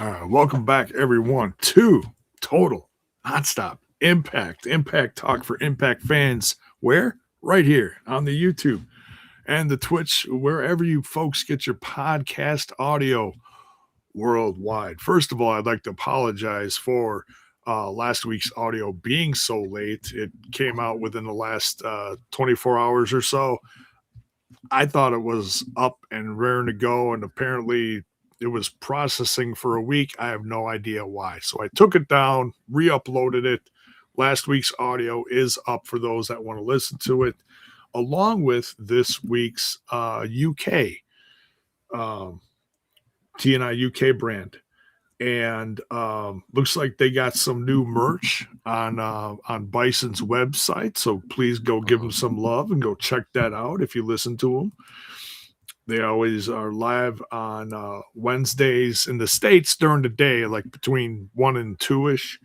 Welcome back, everyone, to Total Nonstop Impact Talk for Impact fans. Where? Right here on the YouTube and the Twitch, wherever you folks get your podcast audio worldwide. First of all, I'd like to apologize for last week's audio being so late. It came out within the last 24 hours or so. I thought it was up and raring to go, and apparently it was processing for a week. I have no idea why. So I took it down, re-uploaded it. Last week's audio is up for those that want to listen to it, along with this week's UK TNI UK brand. And looks like they got some new merch on Bison's website. So please go give them some love and go check that out if you listen to them. They always are live on Wednesdays in the States during the day, like between 1 and 2-ish,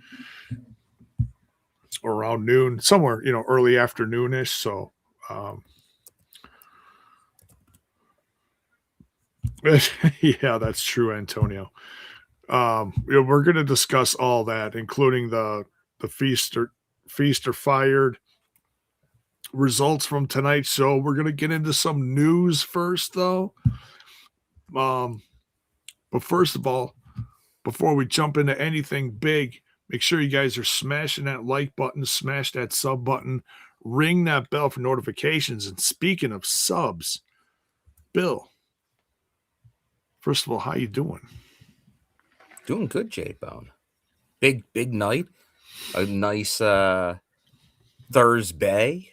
or around noon, somewhere, early afternoonish. So yeah, that's true, Antonio. We're going to discuss all that, including the feaster fired results from tonight's show. We're going to get into some news first, though. But first of all, before we jump into anything big, make sure you guys are smashing that like button, smash that sub button, ring that bell for notifications. And speaking of subs, Bill, first of all, how you doing? Doing good, J-Bone. Big night. A nice Thursday.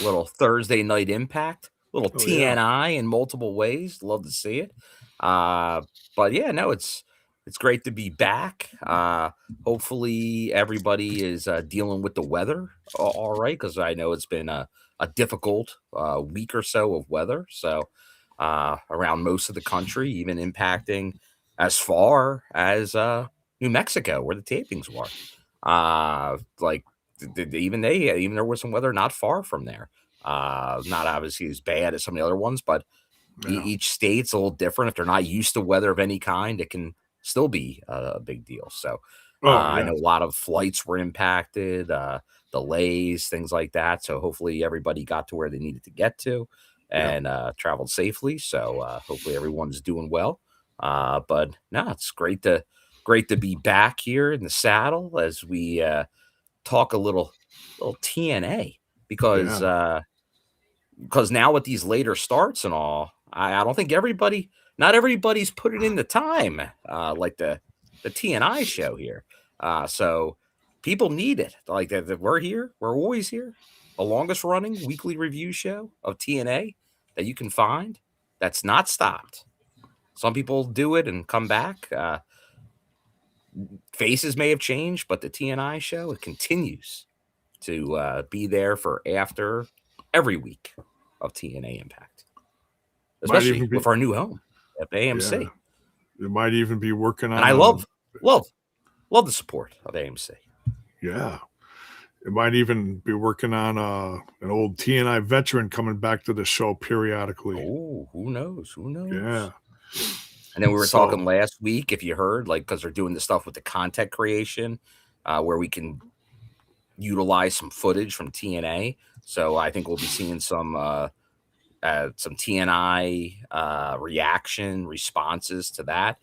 Little Thursday night impact. Little TNI in multiple ways. Love to see it. But yeah, no, it's great to be back. Hopefully everybody is dealing with the weather all right, because I know it's been a difficult week or so of weather. So around most of the country, even impacting as far as New Mexico, where the tapings were. Even there was some weather not far from there. Not obviously as bad as some of the other ones, but each state's a little different. If they're not used to weather of any kind, it can still be a big deal. So I know a lot of flights were impacted, delays, things like that. So hopefully everybody got to where they needed to get to and traveled safely. So hopefully everyone's doing well. But no, it's great to be back here in the saddle as we talk a little TNA, because now with these later starts and all, I don't think not everybody's putting in the time like the TNI show here. So people need it. Like we're here, we're always here. The longest running weekly review show of TNA that you can find that's not stopped. Some people do it and come back. Faces may have changed, but the TNI show, it continues to be there for after every week of TNA Impact, especially with our new home at AMC. Yeah. It might even be working on. And I love the support of AMC. Yeah. It might even be working on an old TNI veteran coming back to the show periodically. Oh, who knows? Yeah. And then we were talking last week, if you heard, because they're doing the stuff with the content creation, where we can utilize some footage from TNA. So I think we'll be seeing some TNI reaction responses to that.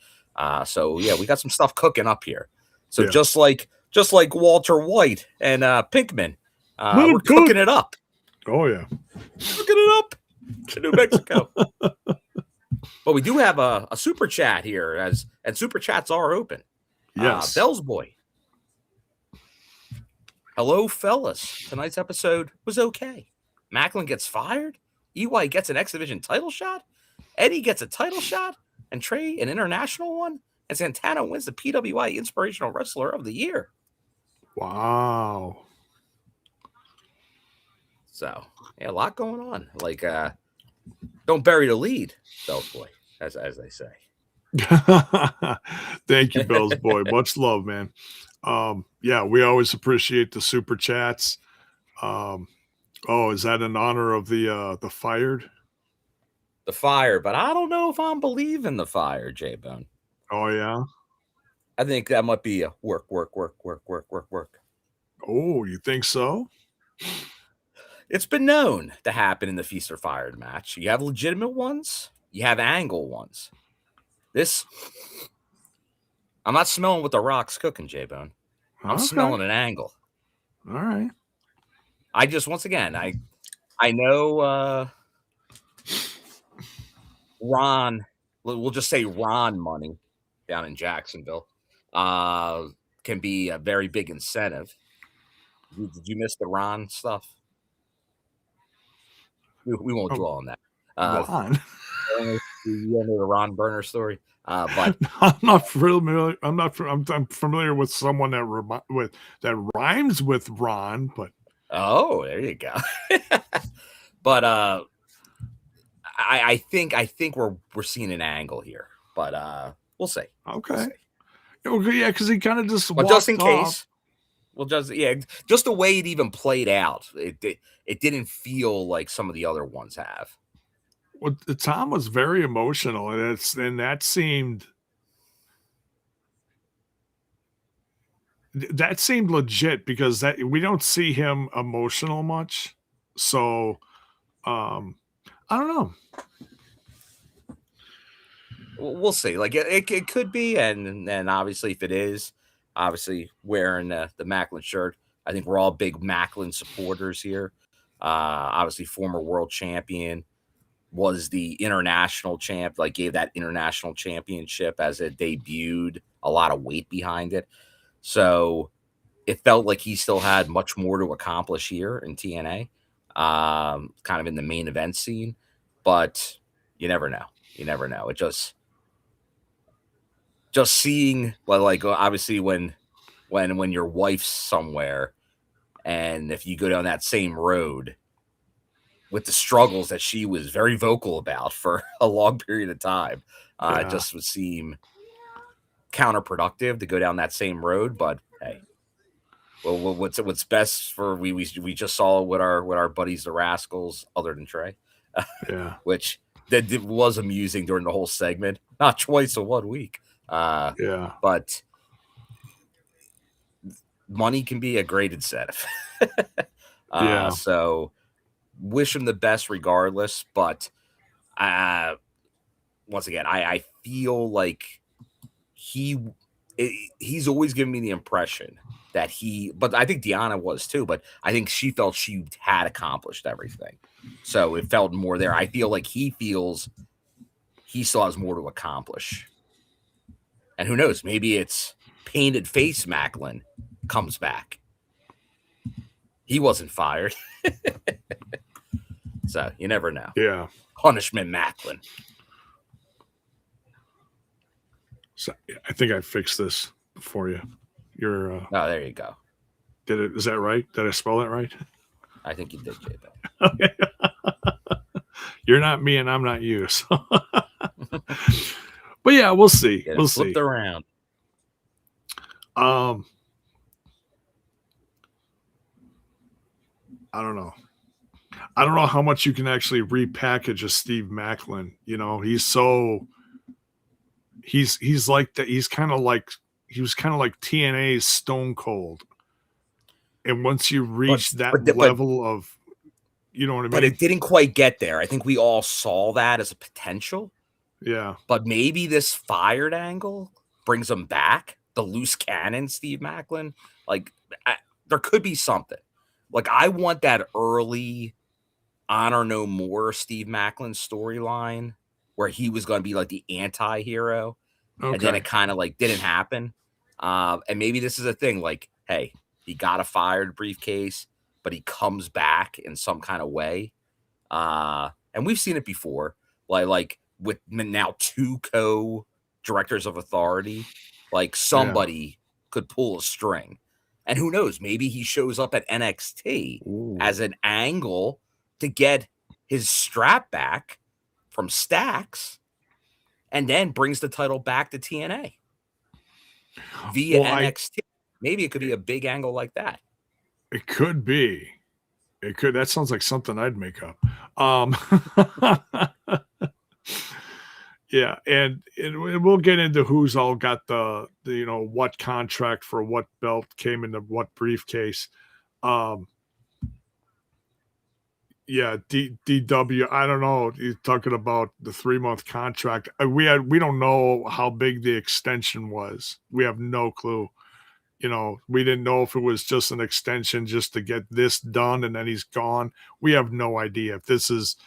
So yeah, we got some stuff cooking up here. So just like Walter White and Pinkman, we're cooking it up. Oh yeah, cooking it up in New Mexico. But we do have a super chat here, and super chats are open. Yes, Bell's Boy. Hello, fellas. Tonight's episode was okay. Macklin gets fired. EY gets an X Division title shot. Eddie gets a title shot. And Trey an international one. And Santana wins the PWI Inspirational Wrestler of the Year. Wow. So, yeah, a lot going on. Don't bury the lead, Bell's Boy, as they say. Thank you, Bell's Boy. Much love, man. Yeah, we always appreciate the super chats. Is that in honor of the fired? The fire, but I don't know if I'm believing the fire, J-Bone. Oh yeah. I think that might be a work. Oh, you think so? It's been known to happen in the Feast or Fired match. You have legitimate ones, you have angle ones. This, I'm not smelling what the Rock's cooking, J-Bone. I'm Okay. smelling an angle. All right. I just, once again, I know Ron, we'll just say Ron money down in Jacksonville, can be a very big incentive. Did you miss the Ron stuff? We won't Oh, dwell on that. Ron. You know the Ron Burner story, but I'm not familiar. I'm familiar with someone that rhymes with Ron, but oh, there you go. But I think we're seeing an angle here, but we'll see. okay. Okay, yeah, because he kind of just But walked just in off. case, well, just the way it even played out, it didn't feel like some of the other ones have. Well, Tom was very emotional, and that seemed legit because that we don't see him emotional much. So, I don't know. We'll see. Like it could be, and obviously, if it is, obviously wearing the Macklin shirt, I think we're all big Macklin supporters here. Obviously, former world champion, was the international champ, like gave that international championship as it debuted, a lot of weight behind it. So it felt like he still had much more to accomplish here in TNA, kind of in the main event scene. But you never know. You never know. It just seeing, well, like obviously when your wife's somewhere, and if you go down that same road with the struggles that she was very vocal about for a long period of time, it just would seem counterproductive to go down that same road. But hey, well, what's best for we just saw what our buddies the Rascals, other than Trey, Yeah. which that was amusing during the whole segment. Not twice in 1 week. Yeah. But money can be a great incentive. Yeah. So wish him the best regardless. But once again, I feel like he's always given me the impression that but I think Deanna was too, but I think she felt she had accomplished everything. So it felt more there. I feel like he feels he still has more to accomplish. And who knows, maybe it's painted face Macklin comes back. He wasn't fired. So you never know. Yeah. Punishment Macklin. So I think I fixed this for you. You're oh, there you go. is that right? Did I spell that right? I think you did, J-Bone. Okay. You're not me and I'm not you. So but yeah, we'll see. We'll flipped see. Around. I don't know. I don't know how much you can actually repackage a Steve Macklin. You know, he's like that. He was kind of like TNA's Stone Cold. And once you reach that level of, you know what I mean? But it didn't quite get there. I think we all saw that as a potential. Yeah. But maybe this fired angle brings him back. The loose cannon, Steve Macklin. Like, there could be something. Like, I want that early Honor No More Steve Macklin storyline where he was going to be like the anti-hero. Okay. And then it kind of like didn't happen. And maybe this is a thing like, hey, he got a fired briefcase, but he comes back in some kind of way. And we've seen it before, like with now 2 co-directors of authority, like somebody could pull a string. And who knows, maybe he shows up at NXT as an angle to get his strap back from Stax and then brings the title back to TNA via NXT. Maybe it could be a big angle like that. It could be. It could. That sounds like something I'd make up. Yeah, and we'll get into who's all got the what contract for what belt came in the what briefcase. Um, yeah, DW. I don't know. He's talking about the 3-month contract. We don't know how big the extension was. We have no clue. We didn't know if it was just an extension just to get this done and then he's gone. We have no idea if this is,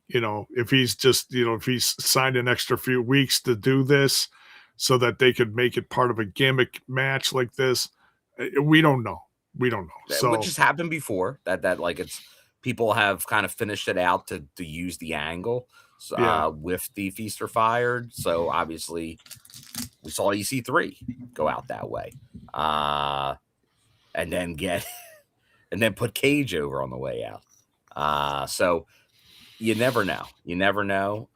if he's just, if he's signed an extra few weeks to do this so that they could make it part of a gimmick match like this. We don't know. We don't know. Which So, has happened before. That like it's people have kind of finished it out to use the angle yeah. with the Feast or Fired. So obviously we saw EC3 go out that way. And then and then put Cage over on the way out. So you never know. You never know.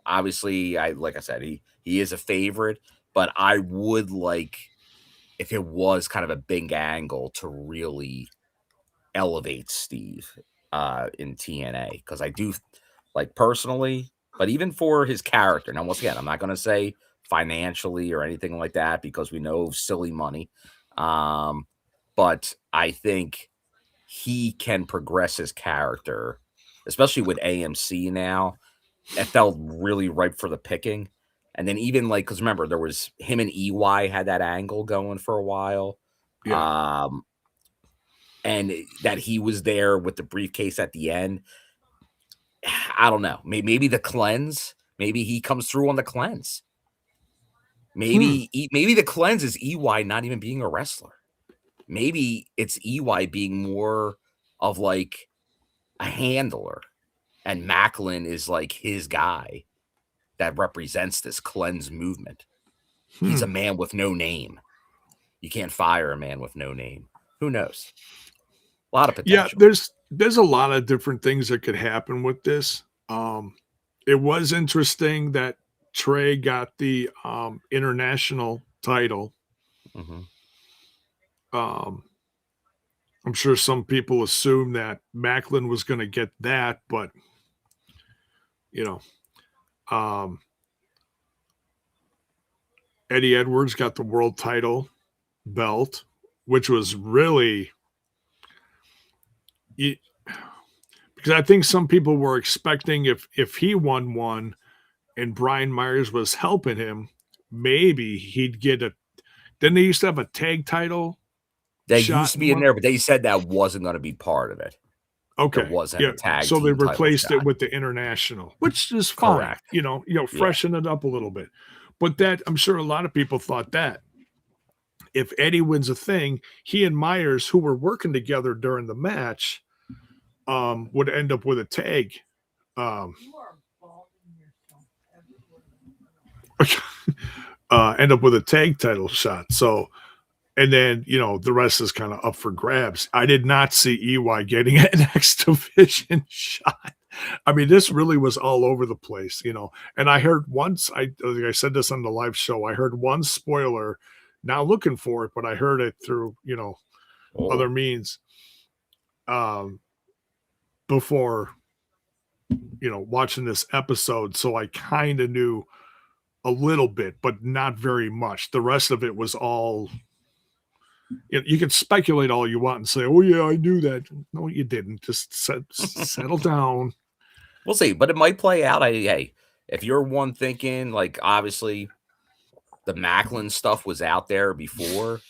Obviously, like I said, he is a favorite, but I would like if it was kind of a big angle to really elevate Steve in TNA, because I do like personally, but even for his character. Now, once again, I'm not going to say financially or anything like that because we know silly money. But I think he can progress his character, especially with AMC now. It felt really ripe for the picking. And then even like, because remember, there was him and EY had that angle going for a while. Yeah. And that he was there with the briefcase at the end. I don't know. Maybe the cleanse. Maybe he comes through on the cleanse. Maybe the cleanse is EY not even being a wrestler. Maybe it's EY being more of like a handler, and Macklin is like his guy that represents this cleanse movement. He's a man with no name. You can't fire a man with no name. Who knows? A lot of potential. Yeah, there's a lot of different things that could happen with this. It was interesting that Trey got the international title. Mm-hmm. I'm sure some people assume that Macklin was going to get that, but you know, um, Eddie Edwards got the world title belt, which was really because I think some people were expecting if he won one and Brian Myers was helping him, maybe he'd get a. Didn't they used to have a tag title They shot used to in be in one? there, but they said that wasn't going to be part of it. There Okay, wasn't yeah. a tag So they team title replaced it shot. with the international, which is fine. Correct. Yeah. Freshen it up a little bit. But that I'm sure a lot of people thought that if Eddie wins a thing, he and Myers, who were working together during the match, would end up with a tag. Um, end up with a tag title shot. So, and then the rest is kind of up for grabs. I did not see EY getting an X Division shot. I mean, this really was all over the place, And I heard once, I think I said this on the live show. I heard one spoiler. Not looking for it, but I heard it through other means. Before watching this episode, so I kind of knew a little bit, but not very much. The rest of it was all you can speculate all you want and say, "Oh yeah, I knew that." No, you didn't. Just settle down. We'll see, but it might play out. Hey, if you're one thinking, like obviously the Macklin stuff was out there before,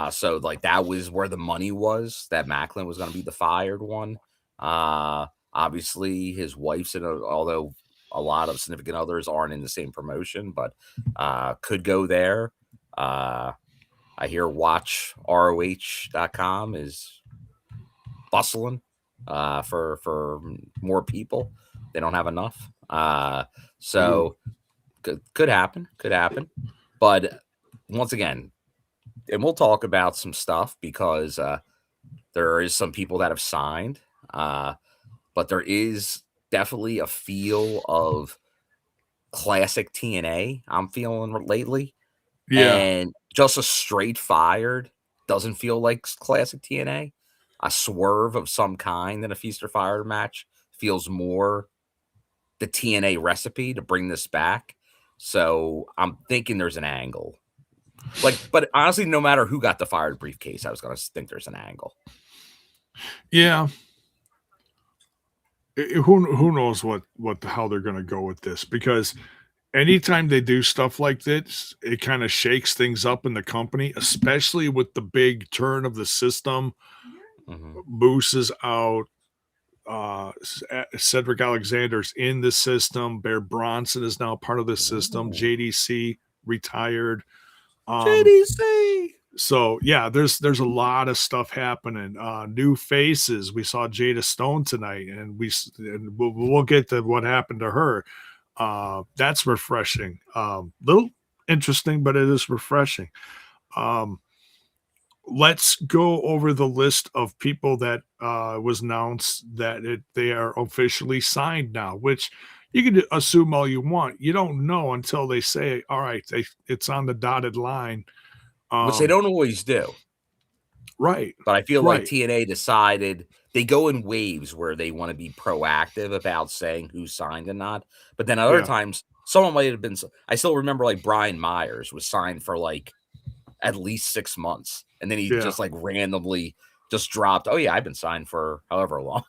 so like that was where the money was. That Macklin was going to be the fired one. Obviously his wife's in although a lot of significant others aren't in the same promotion, but could go there. I hear watchroh.com is bustling for more people. They don't have enough. So could happen. But once again, and we'll talk about some stuff because there is some people that have signed. But there is definitely a feel of classic TNA I'm feeling lately. Yeah. And just a straight fired doesn't feel like classic TNA. A swerve of some kind in a Feast or Fire match feels more the TNA recipe to bring this back. So I'm thinking there's an angle. But honestly, no matter who got the fired briefcase, I was going to think there's an angle. Yeah. Who knows how they're going to go with this, because anytime they do stuff like this, it kind of shakes things up in the company, especially with the big turn of the system. Moose is out. Cedric Alexander's in the system. Bear Bronson is now part of the system. JDC retired. JDC. So yeah, there's a lot of stuff happening. New faces. We saw Jada Stone tonight, and we'll get to what happened to her. That's refreshing. Little interesting, but it is refreshing. Let's go over the list of people that was announced that they are officially signed now, which you can assume all you want. You don't know until they say, all right, it's on the dotted line. Which they don't always do. Right. But I feel like TNA decided they go in waves where they want to be proactive about saying who's signed and not. But then other times, someone might have been. I still remember like Brian Myers was signed for like at least 6 months. And then he just like randomly just dropped, oh yeah, I've been signed for however long.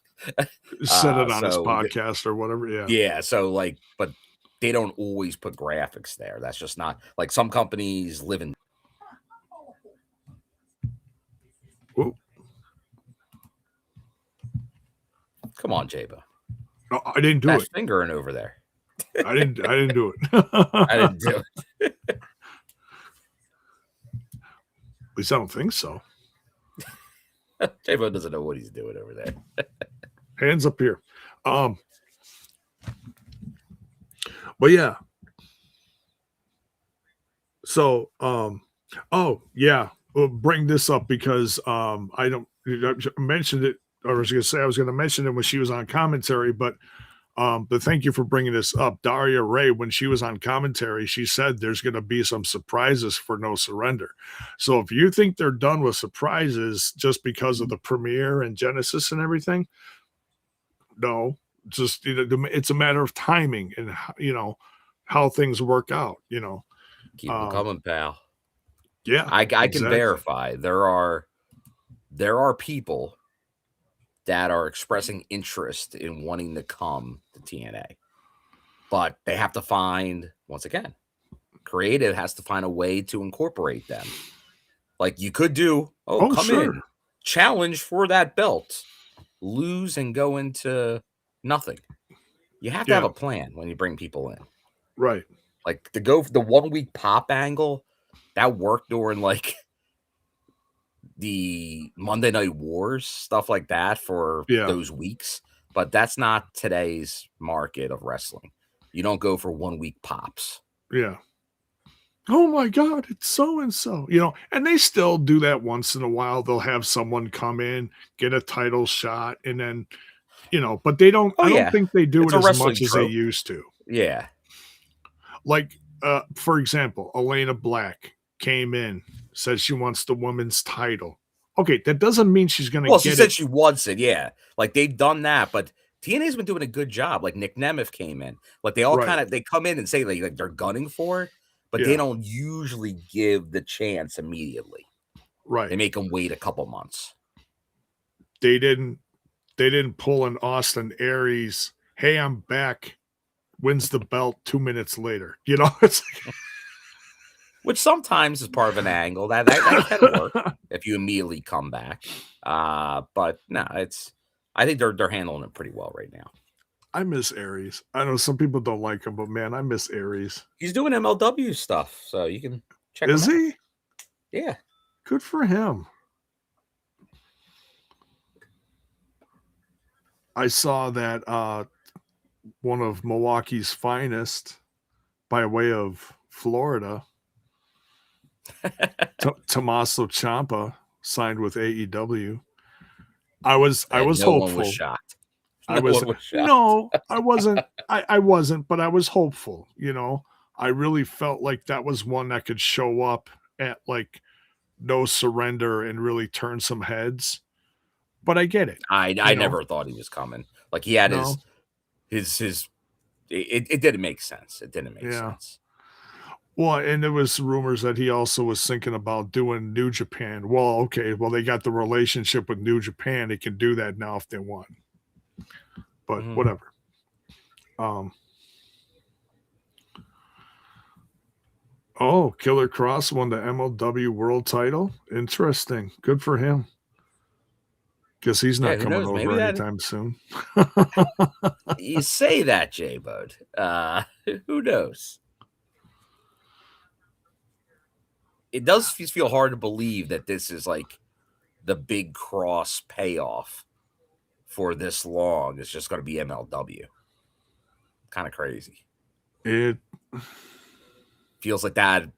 Said it on his podcast or whatever. Yeah. Yeah. So like, but they don't always put graphics there. That's just not like some companies live in. Whoa. Come on, Jaybo. No, I didn't do it. Fingering over there. I didn't do it. I didn't do it. At least I don't think so. Jaybo doesn't know what he's doing over there. Hands up here. But yeah. So oh yeah, we'll bring this up because I mentioned it, or I was going to mention it when she was on commentary, but thank you for bringing this up. Daria Ray, when she was on commentary, she said there's going to be some surprises for No Surrender. So if you think they're done with surprises just because of the premiere and Genesis and everything, no, just it's a matter of timing and how things work out. Keep them coming, pal. Yeah, I can verify there are people that are expressing interest in wanting to come to TNA. But they have to find, once again, creative has to find a way to incorporate them. Like you could do, come in, challenge for that belt, lose and go into nothing. You have to have a plan when you bring people in. Right. Like to go for the 1 week pop angle, that worked during like the Monday Night Wars, stuff like that for those weeks. But that's not today's market of wrestling. You don't go for 1 week pops. Yeah. Oh my God, it's so-and-so, and they still do that once in a while. They'll have someone come in, get a title shot, and then, but they don't, I don't think they do it as much as they used to. Yeah. Like, for example, Elayna Black came in, says she wants the women's title. Okay, that doesn't mean she's going to get it. Well, she said she wants it, yeah. Like, they've done that, but TNA's been doing a good job. Like, Nic Nemeth came in. Like, they all they come in and say, like they're gunning for it, but they don't usually give the chance immediately. Right. They make them wait a couple months. They didn't pull an Austin Aries, hey, I'm back, wins the belt 2 minutes later. It's like... Which sometimes is part of an angle that can work if you immediately come back. But no, I think they're handling it pretty well right now. I miss Aries. I know some people don't like him, but man, I miss Aries. He's doing MLW stuff, so you can check him out. Is he? Yeah. Good for him. I saw that one of Milwaukee's finest by way of Florida, Tommaso Ciampa, signed with AEW. I was hopeful. One was shocked. I wasn't, but I was hopeful. I really felt like that was one that could show up at like No Surrender and really turn some heads. But I get it. I never thought he was coming. Like he had his it didn't make sense. It didn't make sense. Well, and there was rumors that he also was thinking about doing New Japan. Well, okay, well, they got the relationship with New Japan. They can do that now if they want. But whatever. Oh, Killer Cross won the MLW World Title. Interesting. Good for him. Guess he's not coming over anytime soon. You say that, J-Bone. Who knows? It does feel hard to believe that this is like the big Cross payoff for this long. It's just going to be MLW. Kind of crazy. It feels like that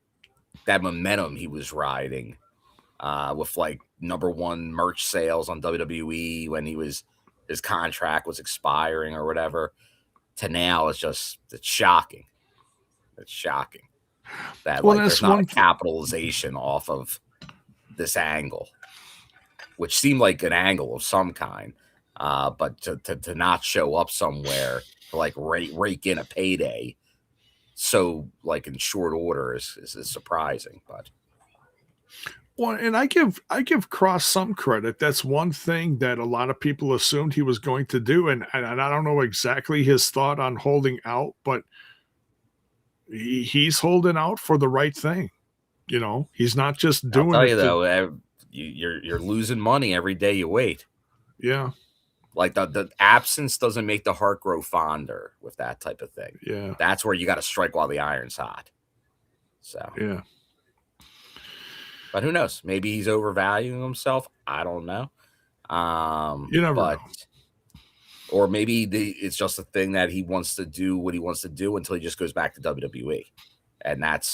momentum he was riding with like #1 merch sales on WWE when his contract was expiring or whatever, to now it's shocking. It's shocking that there's not a capitalization off of this angle, which seemed like an angle of some kind, but to not show up somewhere to like rake in a payday so like in short order is surprising. But well, and I give Cross some credit. That's one thing that a lot of people assumed he was going to do, and I don't know exactly his thought on holding out, but he's holding out for the right thing. You know, he's not just doing it. Though, you're losing money every day you wait. Yeah. Like the absence doesn't make the heart grow fonder with that type of thing. Yeah. That's where you got to strike while the iron's hot. So, yeah. But who knows? Maybe he's overvaluing himself. I don't know. You never know. Or maybe it's just a thing that he wants to do what he wants to do until he just goes back to WWE. And that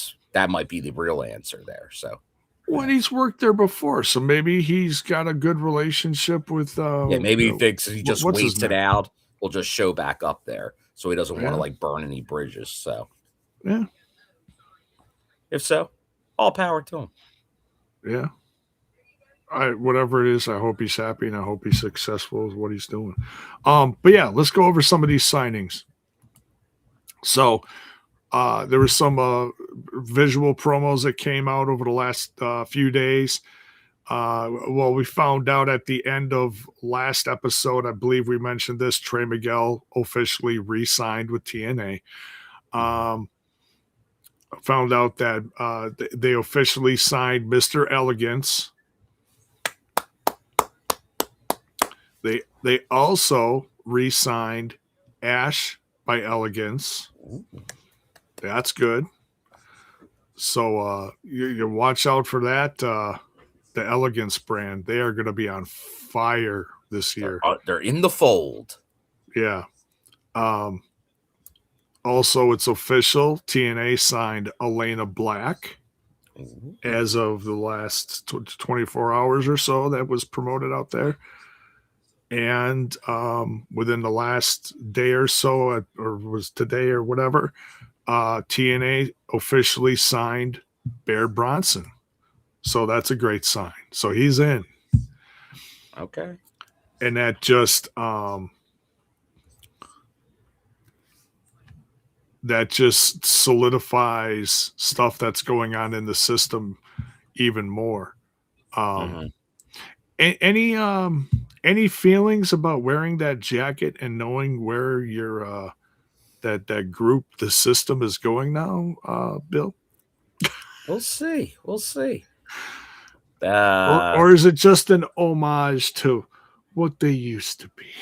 might be the real answer there. So, well, he's worked there before, so maybe he's got a good relationship with. Maybe he thinks he just waits it out. We'll just show back up there, so he doesn't want to like burn any bridges. So, yeah. If so, all power to him. Yeah. Whatever it is, I hope he's happy and I hope he's successful with what he's doing. But yeah, let's go over some of these signings. So there was some visual promos that came out over the last few days. Well, we found out at the end of last episode, I believe we mentioned this, Trey Miguel officially re-signed with TNA. Found out that they officially signed Mr. Elegance. They also re-signed Ash by Elegance. That's good. So you watch out for that. The Elegance brand, they are going to be on fire this year. They're in the fold. Yeah. Also, it's official. TNA signed Elayna Black as of the last 24 hours or so. That was promoted out there. And within the last day or so, or was today or whatever, TNA officially signed Bear Bronson. So that's a great sign. So he's in. Okay. And that just solidifies stuff that's going on in the system even more. Any feelings about wearing that jacket and knowing where your that group, the system is going now, Bill? We'll see. Or is it just an homage to what they used to be?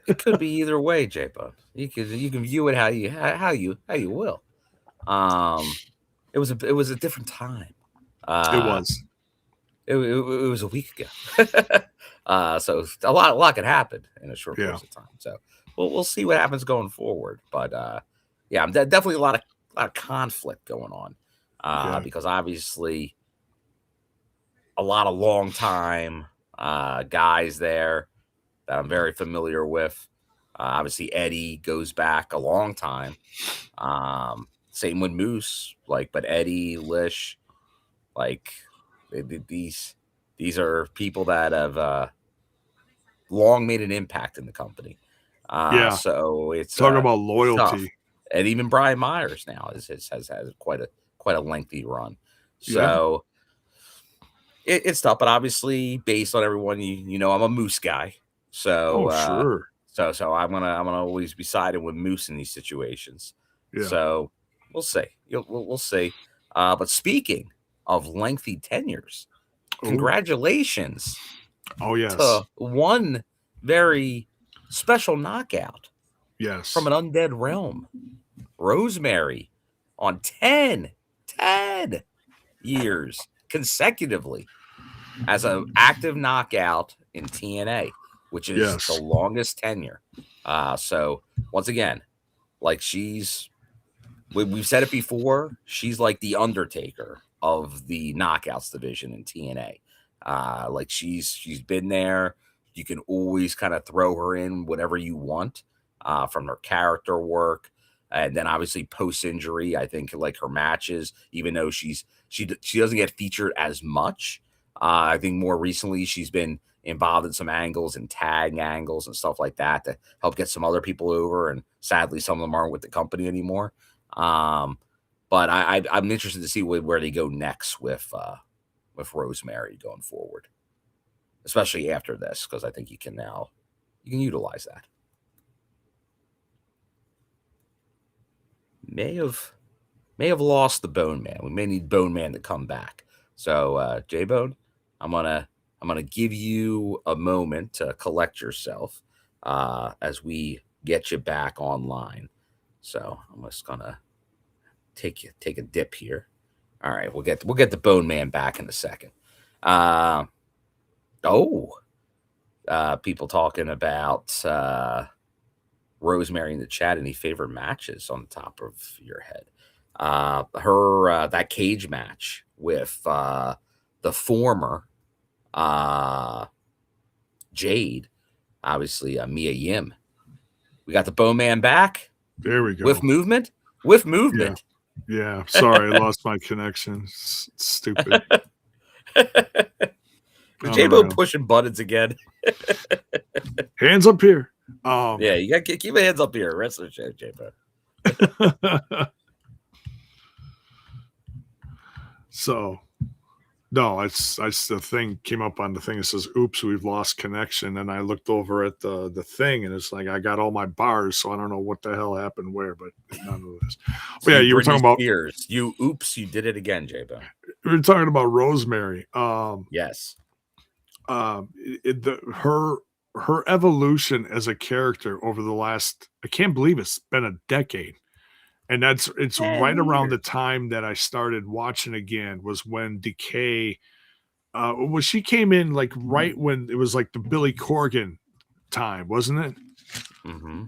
It could be either way, J-Bone. You can view it how you will. It was a different time. It was. It was a week ago. So a lot could happen in a short course of time. So we'll see what happens going forward. But yeah, definitely a lot of conflict going on. Because obviously a lot of long time guys there that I'm very familiar with. Obviously Eddie goes back a long time. Same with Moose, but Eddie, Lish, these are people that have long made an impact in the company. Yeah. So it's Talk about it's tough. loyalty. And even Brian Myers now has quite a lengthy run. Yeah. So it's tough, but obviously based on everyone, I'm a Moose guy. So Oh, sure. I'm gonna always be siding with Moose in these situations. Yeah. So we'll see. We'll see. But speaking of lengthy tenures, Oh, congratulations oh yes. to one very special knockout from Yes. an undead realm, Rosemary, on 10 years consecutively as an active knockout in TNA, which is the Yes. longest tenure. So once again, like we've said it before, she's like the Undertaker of the knockouts division in TNA. Like she's been there. You can always kind of throw her in whatever you want from her character work. And then obviously post injury, I think like her matches, even though she doesn't get featured as much. I think more recently she's been involved in some angles and tag angles and stuff like that to help get some other people over. And sadly, some of them aren't with the company anymore. But I'm interested to see where they go next with Rosemary going forward, especially after this, because I think you can utilize that. May have lost the Bone Man. We may need Bone Man to come back. So J-Bone, I'm gonna give you a moment to collect yourself as we get you back online. So I'm just gonna take a dip here. All right, we'll get the Bone Man back in a second. People talking about Rosemary in the chat. Any favorite matches on the top of your head? Her that cage match with the former Jade, obviously Mia Yim. We got the Bone Man back There we go. with movement. With movement. Yeah. Sorry, I lost my connection. It's stupid. J-Bo pushing buttons again. Hands up here. Yeah, you got to keep your hands up here. Rest of the show, J-Bo. So, no, it's the thing came up on the thing. It says, "Oops, we've lost connection." And I looked over at the thing, and it's like I got all my bars, so I don't know what the hell happened where, but none of this. So yeah, you were talking about Spears. You did it again, J-Bo. We were talking about Rosemary. Yes. Her evolution as a character over the last, I can't believe it's been a decade. And it's right around the time that I started watching again was when Decay, she came in like right when it was like the Billy Corgan time, wasn't it? Mm-hmm.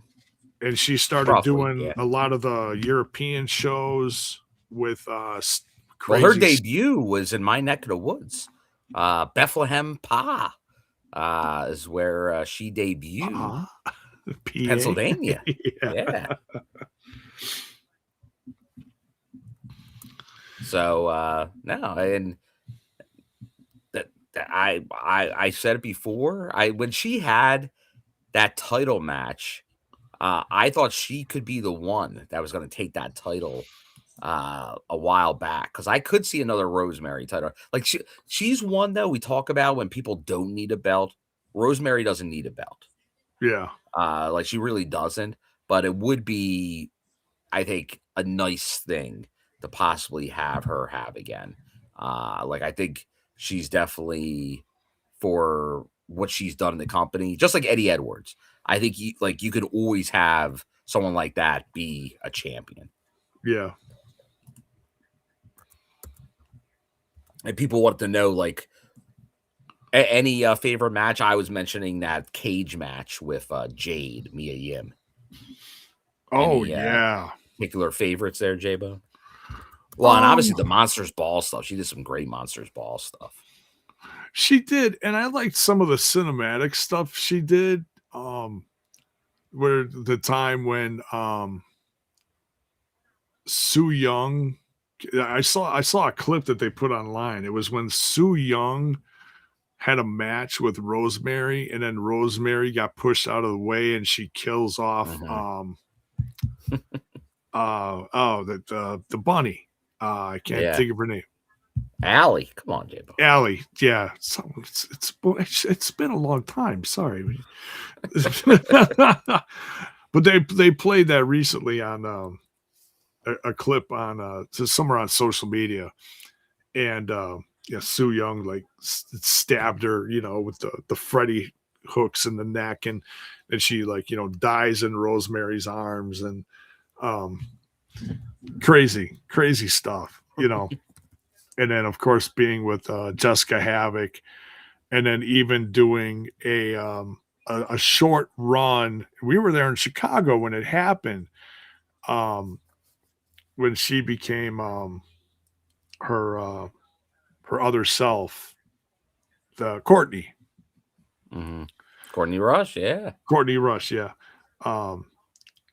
And she started doing a lot of the European shows with well, her debut was in my neck of the woods. Bethlehem Pa is where she debuted. Pennsylvania. Yeah. So no, and that I said it before. When she had that title match, I thought she could be the one that was going to take that title a while back, because I could see another Rosemary title. Like she's one that we talk about when people don't need a belt. Rosemary doesn't need a belt. Yeah. Like she really doesn't. But it would be, I think, a nice thing to possibly have her have again. Like I think she's definitely, for what she's done in the company, just like Eddie Edwards. I think you could always have someone like that be a champion. Yeah. And people want to know, like, any favorite match. I was mentioning that cage match with Jade, Mia Yim. Oh, any, yeah. Particular favorites there, J-Bo? Well, and obviously the Monsters Ball stuff. She did some great Monsters Ball stuff. She did, and I liked some of the cinematic stuff she did. Where the time when Su Yung, I saw a clip that they put online. It was when Su Yung had a match with Rosemary, and then Rosemary got pushed out of the way, and she kills off the bunny. I can't think of her name. Allie, come on, J-Bone. Allie, yeah. So it's been a long time. Sorry, but they played that recently on a clip on somewhere on social media, and Sue Young like stabbed her, with the Freddy hooks in the neck, and she like dies in Rosemary's arms, and crazy stuff, and then of course being with Jessica Havoc, and then even doing a short run. We were there in Chicago when it happened, when she became her other self, the Courtney. Courtney Rush, yeah.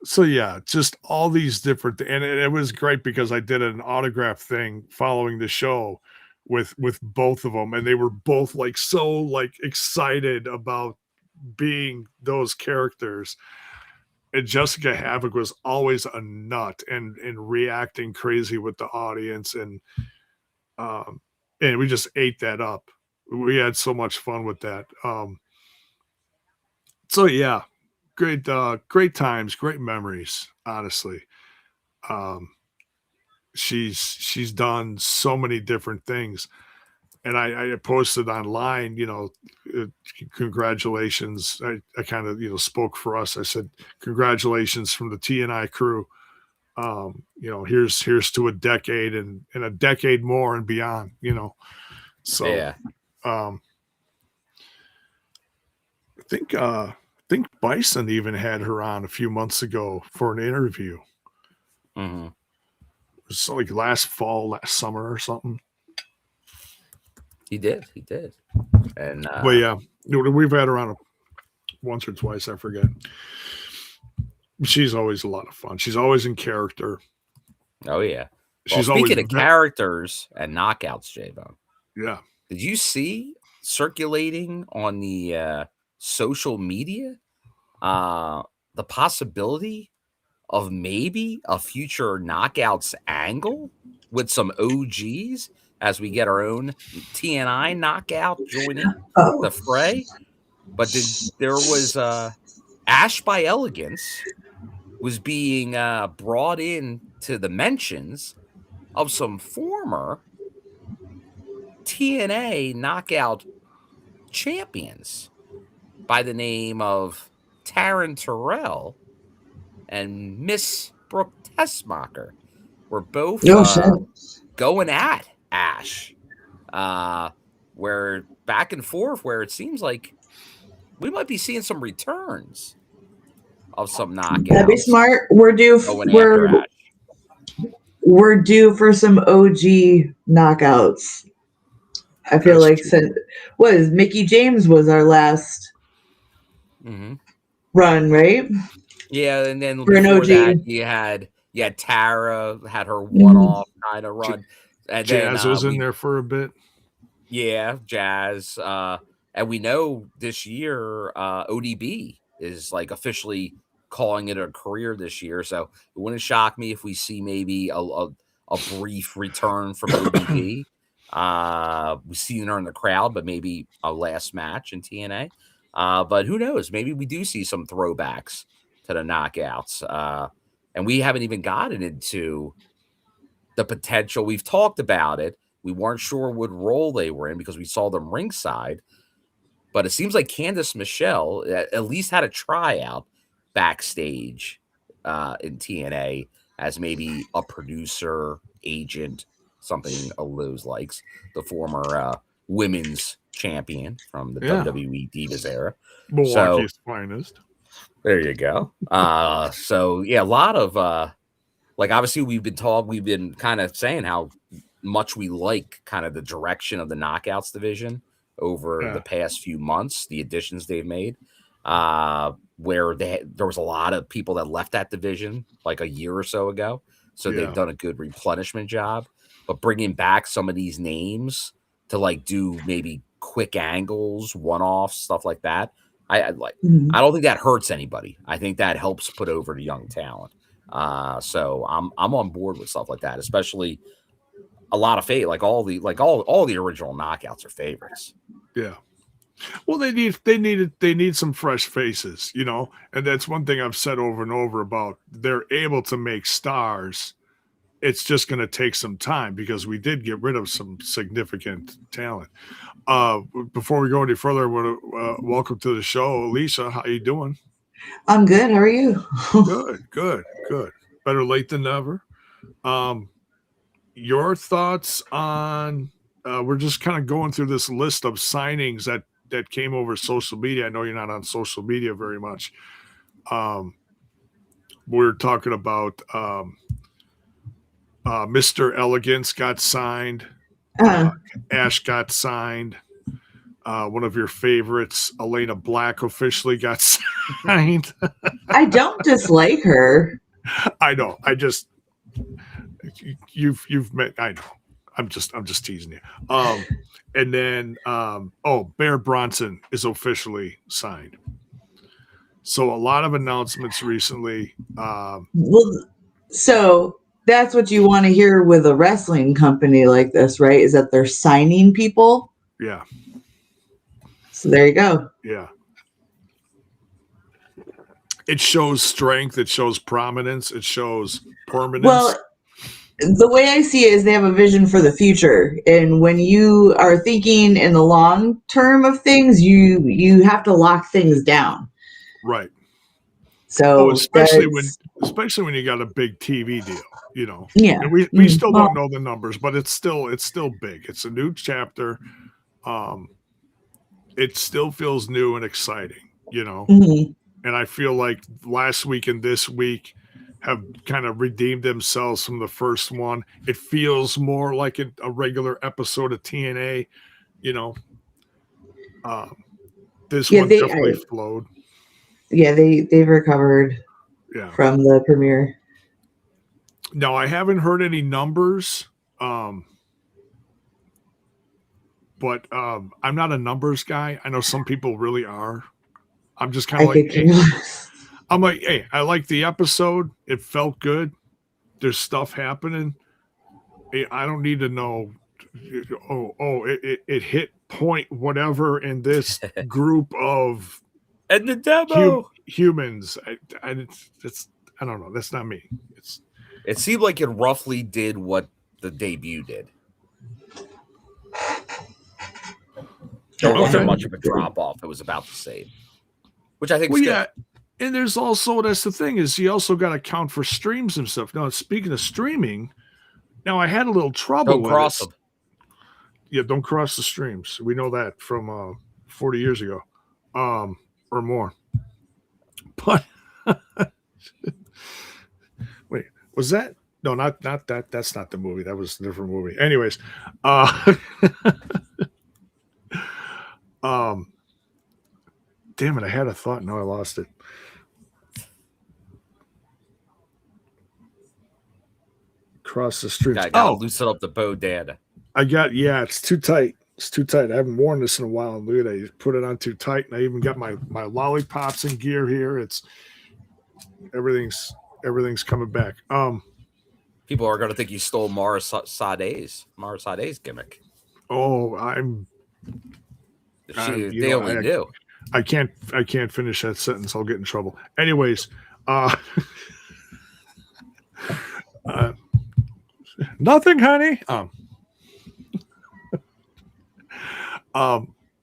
So yeah, just all these different, and it was great because I did an autograph thing following the show with both of them, and they were both like so like excited about being those characters. And Jessica Havoc was always a nut and reacting crazy with the audience, and we just ate that up. We had so much fun with that. So yeah, great times, great memories, honestly. She's done so many different things, and I posted online, congratulations. I kind of, spoke for us. I said, congratulations from the TNI crew. Here's to a decade and a decade more and beyond, so yeah. I think Bison even had her on a few months ago for an interview. It was like last summer or something. He did. And but yeah, we've had her on once or twice, I forget. She's always a lot of fun. She's always in character. Oh yeah. She's speaking of characters and knockouts, J-Bone. Yeah. Did you see circulating on the social media the possibility of maybe a future knockouts angle with some OGs as we get our own TNI knockout joining the fray? But there was Ash by Elegance was being brought in to the mentions of some former TNA knockout champions by the name of Taryn Terrell and Miss Brooke Tessmacher were both going at Ash, where back and forth, where it seems like we might be seeing some returns of some knockouts. That'd be smart. We're due for some OG knockouts. I feel like Mickey James was our last run, right? Yeah, and then before that, you had Tara had her one-off kind of run. And Jazz was in there for a bit. Yeah, Jazz. And we know this year ODB is like officially calling it a career this year. So it wouldn't shock me if we see maybe a brief return from ODB. We've seen her in the crowd, but maybe a last match in TNA. But who knows? Maybe we do see some throwbacks to the knockouts. And we haven't even gotten into the potential. We've talked about it. We weren't sure what role they were in because we saw them ringside. But it seems like Candice Michelle at least had a tryout backstage in TNA as maybe a producer, agent, something along those likes. The former women's champion from the WWE Divas era. Milwaukee's finest. There you go. So yeah, a lot of obviously we've been kind of saying how much we like kind of the direction of the knockouts division over the past few months, the additions they've made, where there was a lot of people that left that division like a year or so ago. So they've done a good replenishment job, but bringing back some of these names to like do maybe quick angles, one-offs, stuff like that. I like. Mhm. I don't think that hurts anybody. I think that helps put over the young talent. So I'm on board with stuff like that, especially a lot of all the original knockouts are favorites. Yeah. Well, they need some fresh faces, and that's one thing I've said over and over about. They're able to make stars. It's just going to take some time because we did get rid of some significant talent. Before we go any further, I want to welcome to the show, Alicia. How you doing? I'm good. How are you? Good. Better late than never. Your thoughts on? We're just kind of going through this list of signings that came over social media. I know you're not on social media very much. We're talking about Mr. Elegance got signed. Ash got signed. One of your favorites, Elayna Black, officially got signed. I don't dislike her. I know. You've met. I know. I'm just teasing you. And then Bear Bronson is officially signed. So a lot of announcements recently. Well, so that's what you want to hear with a wrestling company like this, right? Is that they're signing people. Yeah. So there you go. Yeah. It shows strength. It shows prominence. It shows permanence. Well, the way I see it is they have a vision for the future. And when you are thinking in the long term of things, you have to lock things down. Right. So especially when you got a big TV deal, Yeah. And we still don't know the numbers, but it's still big. It's a new chapter. It still feels new and exciting, Mm-hmm. And I feel like last week and this week have kind of redeemed themselves from the first one. It feels more like a regular episode of TNA, This one definitely flowed. Yeah, they've recovered from the premiere. No, I haven't heard any numbers. But I'm not a numbers guy. I know some people really are. I'm just kind of like, hey. I'm like, hey, I like the episode. It felt good. There's stuff happening. Hey, I don't need to know. It hit point whatever in this group of and the demo humans. I don't know. That's not me. It seemed like it roughly did what the debut did. There wasn't much of a drop off. It was about the same, which I think is good. Yeah. And there's also, that's the thing, is you also got to count for streams and stuff. Now, speaking of streaming, now I had a little trouble with cross them. Yeah, don't cross the streams. We know that from 40 years ago or more. But wait, was that? No, not that. That's not the movie. That was a different movie. Anyways, damn it, I had a thought. No, I lost it. Across the street. I gotta loosen up the bodega. It's too tight. It's too tight. I haven't worn this in a while. Look at that. You put it on too tight. And I even got my lollipops in gear here. It's everything's coming back. People are gonna think you stole Mara Sade's gimmick. Oh, I'm they only do. I can't finish that sentence. I'll get in trouble. Anyways, nothing, honey.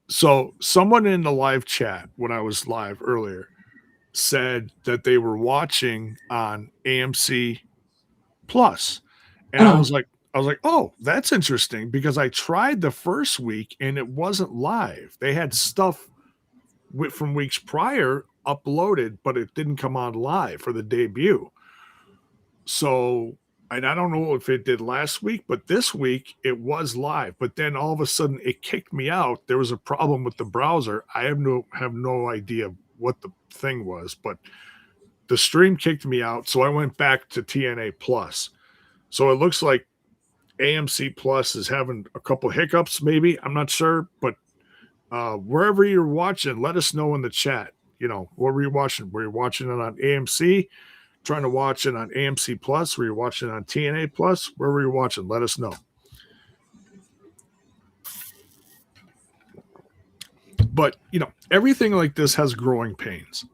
So someone in the live chat when I was live earlier said that they were watching on AMC Plus, and I was like, oh, that's interesting, because I tried the first week and it wasn't live. They had stuff from weeks prior uploaded, but it didn't come on live for the debut. So, and I don't know if it did last week, but this week it was live. But then all of a sudden it kicked me out. There was a problem with the browser. I have no idea what the thing was, but the stream kicked me out. So I went back to TNA Plus. So it looks like AMC Plus is having a couple hiccups, maybe. I'm not sure, but wherever you're watching, let us know in the chat. What were you watching? Were you watching it on AMC? Trying to watch it on AMC Plus? Were you watching it on TNA Plus? Where were you watching? Let us know. But, everything like this has growing pains,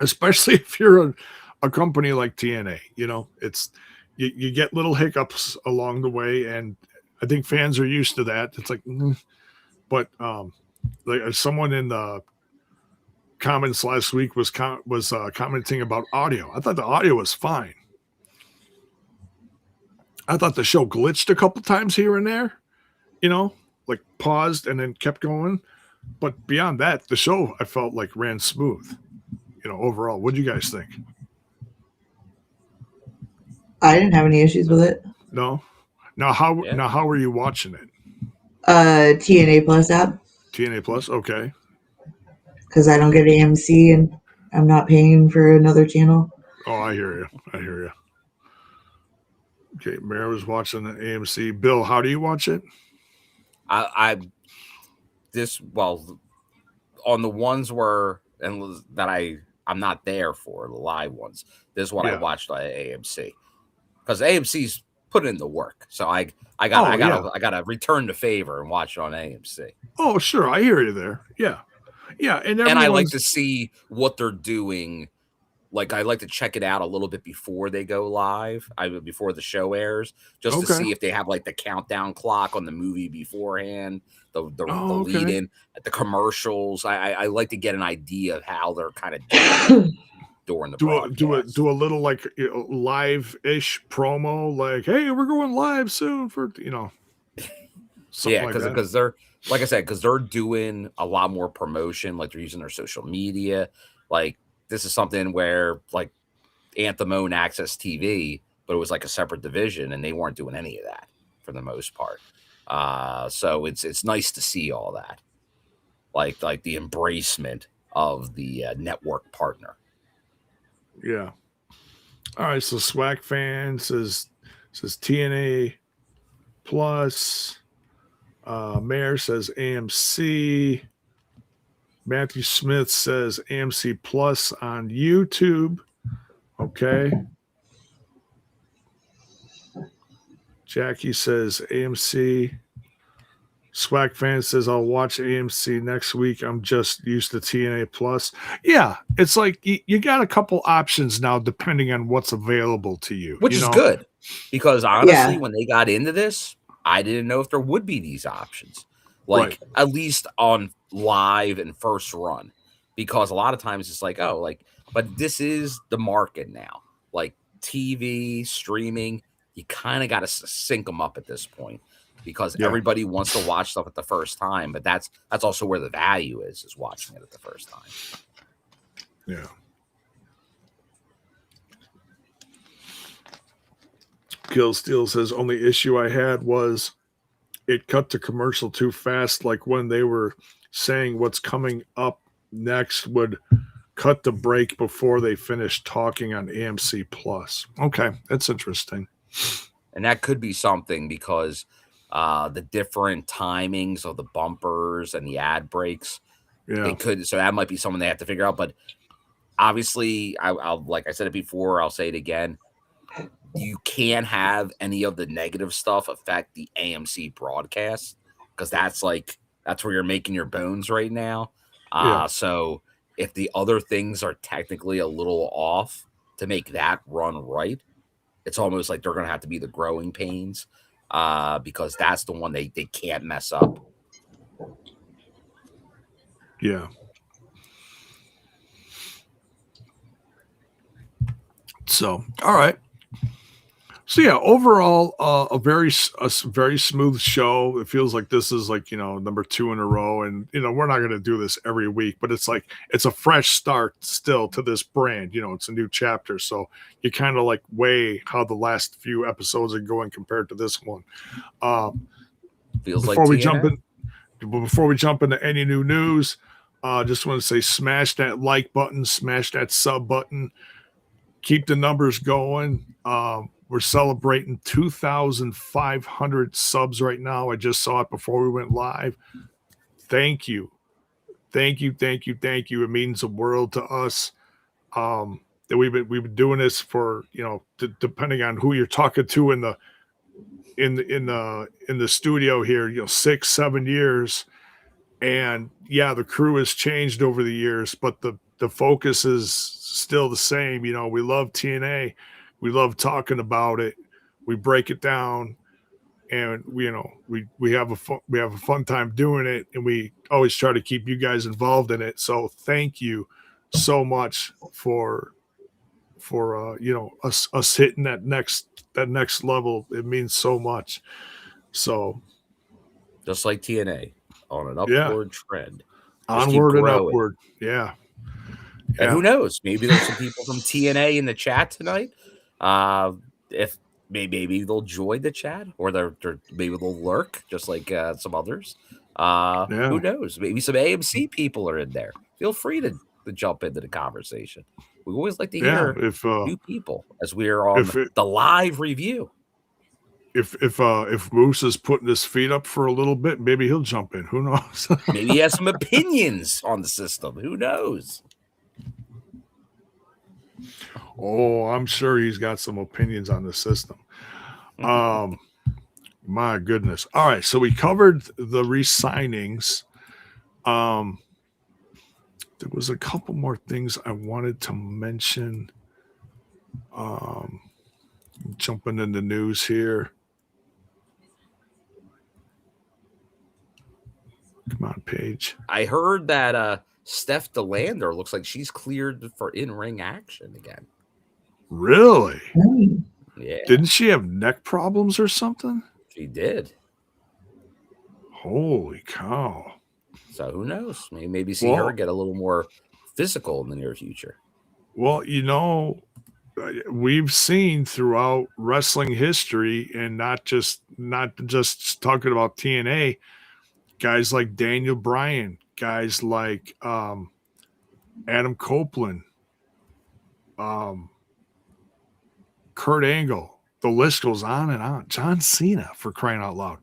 especially if you're a company like TNA. It's you get little hiccups along the way, and I think fans are used to that. It's like, but like someone in the comments last week was commenting about audio. I thought the audio was fine. I thought the show glitched a couple times here and there, like paused and then kept going. But beyond that, the show I felt like ran smooth, overall. What do you guys think? I didn't have any issues with it. No? Now how are you watching it? TNA Plus app. TNA Plus, okay. Because I don't get AMC and I'm not paying for another channel. Oh, I hear you. Okay, Mary was watching the AMC. Bill, how do you watch it? On the ones I'm not there for, the live ones. This is what I watched on AMC, because AMC's put in the work. So I gotta return the favor and watch it on AMC. Oh, sure, I hear you there. Yeah, and I like to see what they're doing. Like, I like to check it out a little bit before they go live, before the show airs, just to see if they have like the countdown clock on the movie beforehand, the lead in, the commercials. I like to get an idea of how they're kind of doing during the broadcast. Do a little like live-ish promo, like, hey, we're going live soon for because they're, like I said, because they're doing a lot more promotion, like they're using their social media, like. This is something where, like, Anthem owned Access TV, but it was like a separate division, and they weren't doing any of that for the most part. So it's nice to see all that, like the embracement of the network partner. Yeah. All right. So Swag Fan says TNA Plus. Mayor says AMC. Matthew Smith says AMC Plus on YouTube. Okay. Jackie says AMC. Swag Fan says I'll watch AMC next week. I'm just used to TNA Plus. Yeah, it's like you got a couple options now depending on what's available to you. Which is good. Because honestly, when they got into this, I didn't know if there would be these options. Like, at least on live and first run, because a lot of times it's like, but this is the market now. Like TV streaming, you kind of got to sync them up at this point, because everybody wants to watch stuff at the first time. But that's also where the value is watching it at the first time. Yeah. Kill Steel says only issue I had was it cut to commercial too fast, like when they were saying what's coming up next would cut the break before they finished talking on AMC Plus. Okay, that's interesting. And that could be something, because the different timings of the bumpers and the ad breaks, so that might be something they have to figure out. But obviously, I'll like I said it before, I'll say it again. You can't have any of the negative stuff affect the AMC broadcast, because that's where you're making your bones right now. So if the other things are technically a little off to make that run right, it's almost like they're going to have to be the growing pains, because that's the one they can't mess up. Yeah. So, all right. So yeah, overall, a very smooth show. It feels like this is like, number 2 in a row, and we're not going to do this every week, but it's like it's a fresh start still to this brand. It's a new chapter, so you kind of like weigh how the last few episodes are going compared to this one. Feels before like before we jump into any new news, just want to say smash that like button, smash that sub button, keep the numbers going. We're celebrating 2,500 subs right now. I just saw it before we went live. thank you. Thank you. It means the world to us. That we've been doing this for, depending on who you're talking to in the studio here, 6-7 years. And yeah, the crew has changed over the years, but the focus is still the same. We love TNA. We love talking about it. We break it down, and we have a fun time doing it, and we always try to keep you guys involved in it. So thank you so much for us hitting that next level. It means so much. So just like TNA on an upward trend. Just onward and upward. Yeah. And who knows? Maybe there's some people from TNA in the chat tonight. If maybe they'll join the chat, or maybe they'll lurk, just like some others. Who knows? Maybe some AMC people are in there. Feel free to jump into the conversation. We always like to hear new people as we are on the live review. If Moose is putting his feet up for a little bit, maybe he'll jump in. Who knows? Maybe he has some opinions on the system. Who knows? Oh, I'm sure he's got some opinions on the system. My goodness. All right, so we covered the re-signings. There was a couple more things I wanted to mention. Jumping in the news here. Come on, Paige. I heard that Steph DeLander looks like she's cleared for in-ring action again. Really? Yeah. Didn't she have neck problems or something? She did. Holy cow. So who knows? Maybe see her get a little more physical in the near future. Well, we've seen throughout wrestling history, and not just talking about TNA, guys like Daniel Bryan, guys like Adam Copeland, Kurt Angle, the list goes on and on. John Cena, for crying out loud,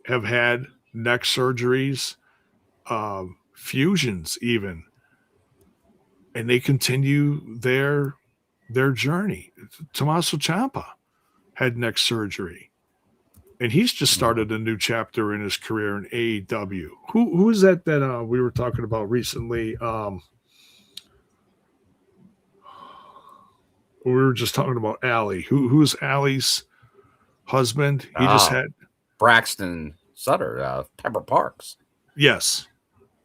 have had neck surgeries, fusions even, and they continue their journey. Tommaso Ciampa had neck surgery, and he's just started a new chapter in his career in AEW. Who is that we were talking about recently? We were just talking about Allie. Who's Allie's husband? He just had Braxton Sutter, Pepper Parks. Yes.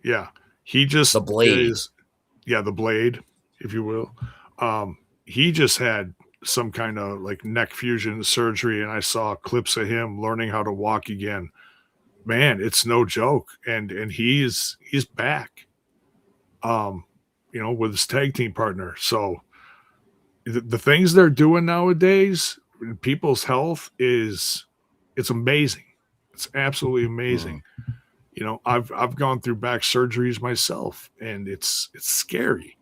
Yeah. He just the Blade. The Blade, if you will. He just had some kind of like neck fusion surgery, and I saw clips of him learning how to walk again. Man, it's no joke. And he's back. With his tag team partner. So the things they're doing nowadays in people's health it's amazing. It's absolutely amazing. I've gone through back surgeries myself, and it's scary.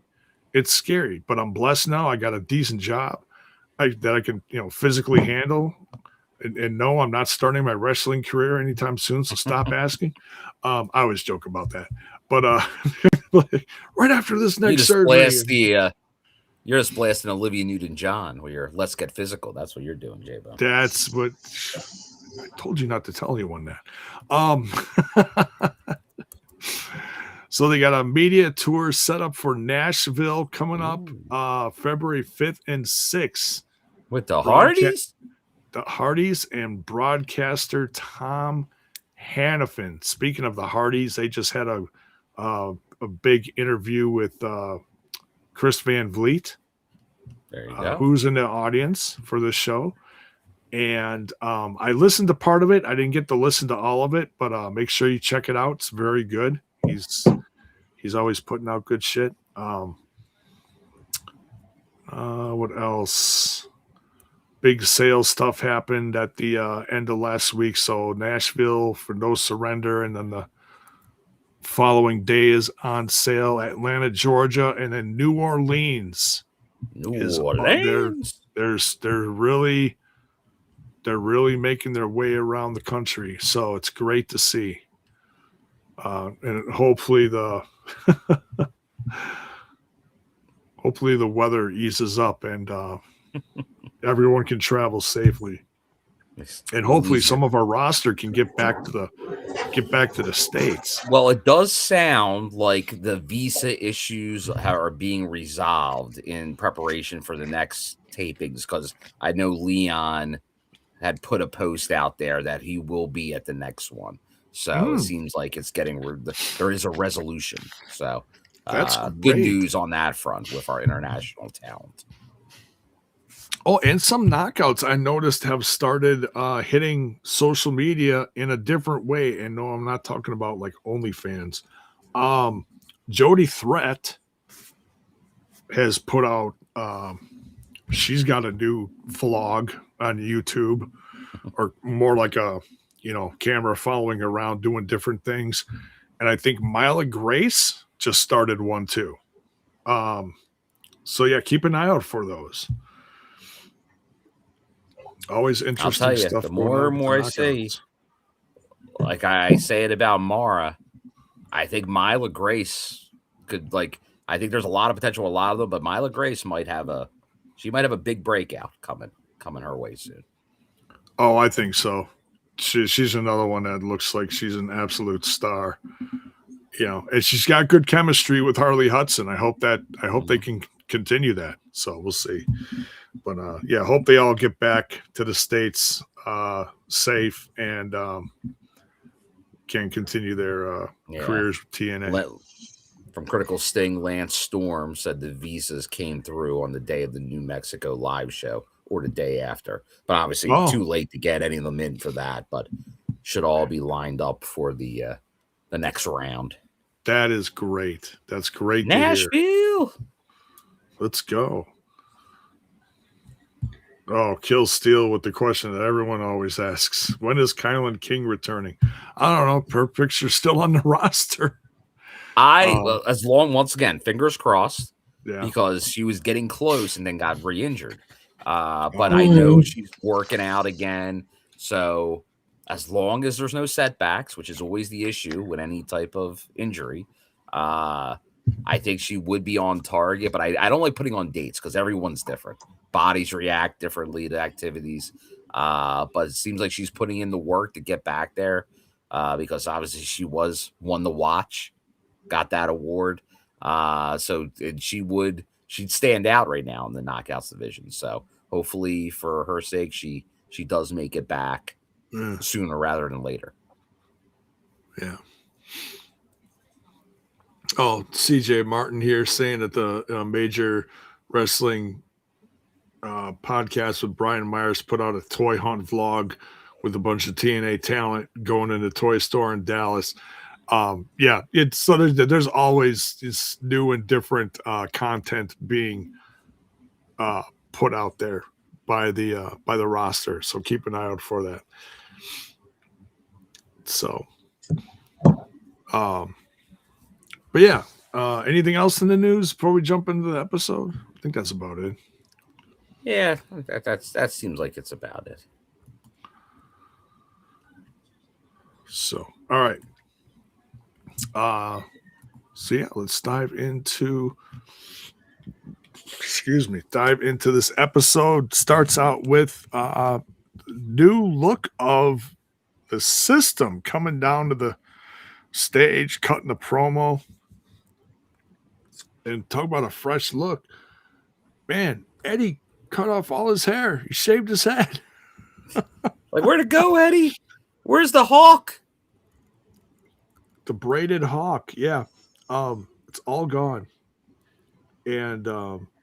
It's scary, but I'm blessed now. I got a decent job that I can, physically handle, and no, I'm not starting my wrestling career anytime soon. So stop asking. I always joke about that, but right after this next surgery, you're just blasting Olivia Newton-John where you're let's get physical. That's what you're doing, J-Bone. That's what I told you not to tell anyone that. So they got a media tour set up for Nashville coming up February 5th and 6th. With the Hardys? The Hardys and broadcaster Tom Hannafin. Speaking of the Hardys, they just had a big interview with Chris Van Vliet, there you go. Who's in the audience for this show. And I listened to part of it. I didn't get to listen to all of it, but make sure you check it out. It's very good. He's always putting out good shit. What else? Big sales stuff happened at the end of last week. So Nashville for No Surrender, and then the following day is on sale Atlanta, Georgia, and then New Orleans. They're really making their way around the country. So it's great to see. And hopefully the weather eases up and everyone can travel safely. And hopefully some of our roster can get back to the States. Well, it does sound like the visa issues are being resolved in preparation for the next tapings, because I know Leon had put a post out there that he will be at the next one. So it seems like it's getting there is a resolution. So that's good news on that front with our international talent. Oh, and some knockouts I noticed have started hitting social media in a different way. And no, I'm not talking about like OnlyFans. Jody Threat has put out, she's got a new vlog on YouTube, or more like a, camera following around doing different things. And I think Mila Grace just started one too. So yeah, keep an eye out for those. Always interesting I'll tell you, stuff. the more and more I see, like I say it about Mara, I think Mila Grace could, I think there's a lot of potential, a lot of them, but Mila Grace might have a big breakout coming her way soon. Oh, I think so. She's another one that looks like she's an absolute star. And she's got good chemistry with Harley Hudson. I hope they can continue that. So we'll see. But yeah, hope they all get back to the States safe and can continue their careers with TNA. From Critical Sting, Lance Storm said the visas came through on the day of the New Mexico live show or the day after. But obviously too late to get any of them in for that, but should all be lined up for the next round. That is great. That's great Nashville. to hear. Let's go. Oh, Kill Steel with the question that everyone always asks. When is Kylan King returning? I don't know. Per Picture's still on the roster. As long, once again, fingers crossed, yeah, because she was getting close and then got re-injured. But I know she's working out again. So as long as there's no setbacks, which is always the issue with any type of injury, I think she would be on target. But I don't like putting on dates because everyone's different. Bodies react differently to activities. But it seems like she's putting in the work to get back there because obviously she won the watch, got that award. So she'd stand out right now in the knockouts division. So hopefully for her sake, she does make it back sooner rather than later. Yeah. Oh, CJ Martin here saying that the Major Wrestling podcast with Brian Myers put out a toy hunt vlog with a bunch of TNA talent going in the toy store in Dallas. Yeah, it's so there's always this new and different content being put out there by the roster. So keep an eye out for that. So, but yeah, anything else in the news before we jump into the episode? I think that's about it. Yeah, that seems like it's about it. So, all right. So yeah, let's dive into this episode. Starts out with new look of the system coming down to the stage, cutting the promo, and talk about a fresh look. Man, Eddie cut off all his hair. He shaved his head. Like, where'd it go, Eddie? Where's the hawk? The braided hawk, yeah. It's all gone. And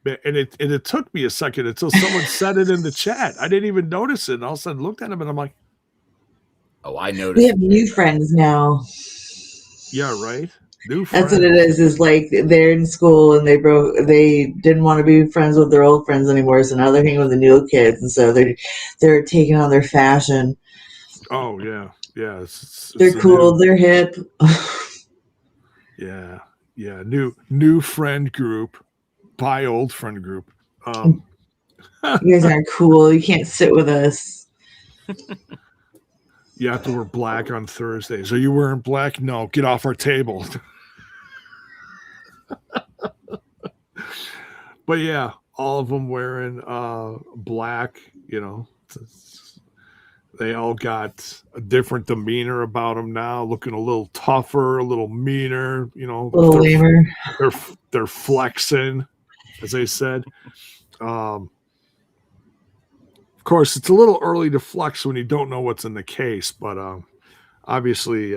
it took me a second until someone said it in the chat. I didn't even notice it. And all of a sudden looked at him and I'm like, oh, I noticed. We have new friends now. Yeah, right. New friends. That's what it is like they're in school and they didn't want to be friends with their old friends anymore, so now they're hanging with the new kids, and so they're taking on their fashion. Oh yeah. They're cool, they're hip. Yeah. New friend group by old friend group. You guys aren't cool. You can't sit with us. You have to wear black on Thursdays. Are you wearing black? No, get off our table. But yeah, all of them wearing black, you know. They all got a different demeanor about them now, looking a little tougher, a little meaner, you know. A little lamer. They're flexing, as they said. Of course, it's a little early to flex when you don't know what's in the case, but obviously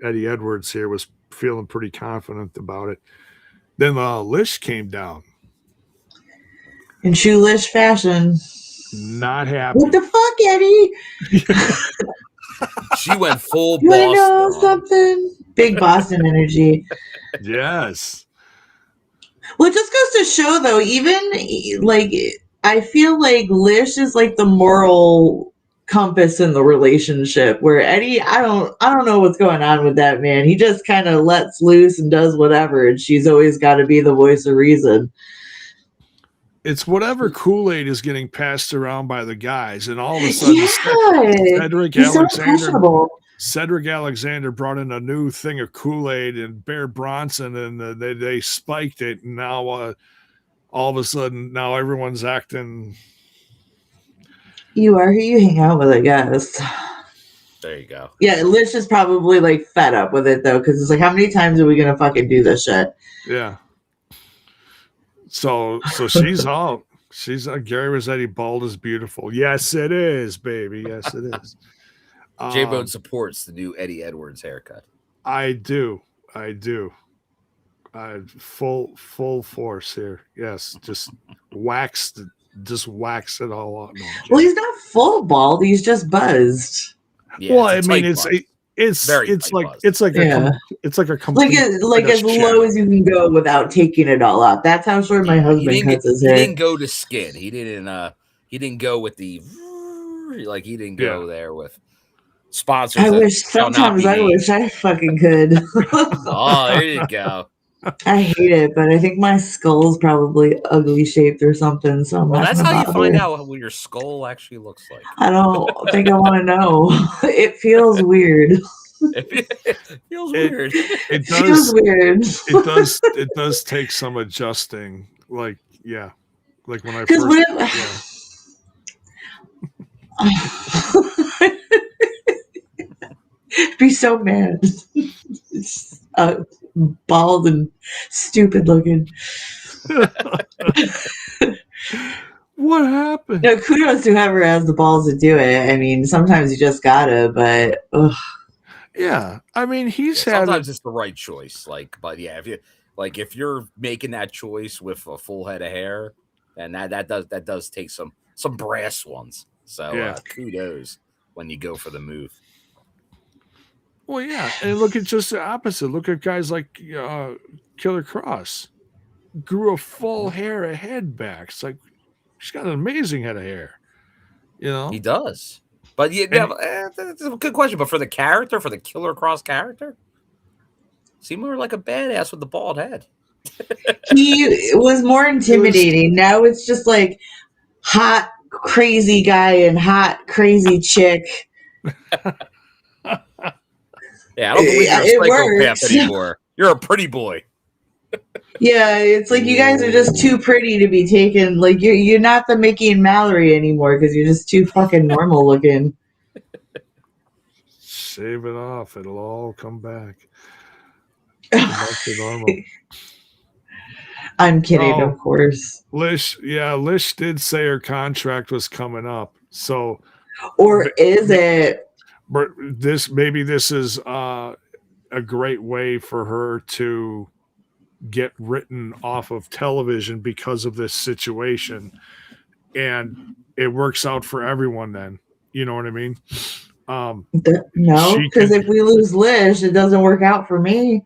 Eddie Edwards here was feeling pretty confident about it. Then Lish came down. In true Lish fashion. Not happy. What the fuck, Eddie? She went full You want to know Boston. something? Big Boston energy. Yes. Well, it just goes to show, though, even like I feel like Lish is like the moral compass in the relationship. Where Eddie, I don't know what's going on with that man. He just kind of lets loose and does whatever, and she's always got to be the voice of reason. It's whatever Kool-Aid is getting passed around by the guys, and all of a sudden, Cedric Alexander brought in a new thing of Kool-Aid and Bear Bronson, and they spiked it, and now all of a sudden, now everyone's acting. You are who you hang out with, I guess. There you go. Yeah, Lish is probably like fed up with it though, because it's like, how many times are we gonna fucking do this shit? Yeah. So she's all she's Gary Rossetti bald is beautiful. Yes, it is, baby. Yes, it is. J-Bone supports the new Eddie Edwards haircut. I do. Full force here. Yes, just wax it all out. No, well, he's not full bald. He's just buzzed. Yeah, well, I mean, it's like as low as you can go without taking it all out. That's how short my husband cuts his hair. He didn't go to skin. He didn't go with the like. He didn't go there with sponsors. I wish I fucking could. Oh, there you go. I hate it, but I think my skull's probably ugly shaped or something. So that's how you find out what your skull actually looks like. I don't think I want to know. It feels weird. It feels weird. It does. Feels weird. It does take some adjusting. Like when I first. Be so mad. Bald and stupid looking. What happened? No, kudos to whoever has the balls to do it. I mean, sometimes you just gotta, but yeah. I mean, sometimes it's the right choice. But yeah, if you're making that choice with a full head of hair, and that does take some brass ones. So kudos when you go for the move. Well, yeah, and look at just the opposite. Look at guys like Killer Kross. Grew a full head back. It's like she's got an amazing head of hair. You know, he does. But that's a good question. But for the character, for the Killer Kross character, seemed more like a badass with the bald head. He was more intimidating. Now it's just like hot, crazy guy and hot, crazy chick. Yeah, I don't believe you're a psychopath anymore. You're a pretty boy. Yeah, it's like you guys are just too pretty to be taken. Like you're not the Mickey and Mallory anymore because you're just too fucking normal looking. Shave it off; it'll all come back. Back to normal. I'm kidding, of course. Lish did say her contract was coming up, so. Or is it? But this is a great way for her to get written off of television because of this situation, and it works out for everyone. Then you know what I mean? No, because if we lose Lish, it doesn't work out for me.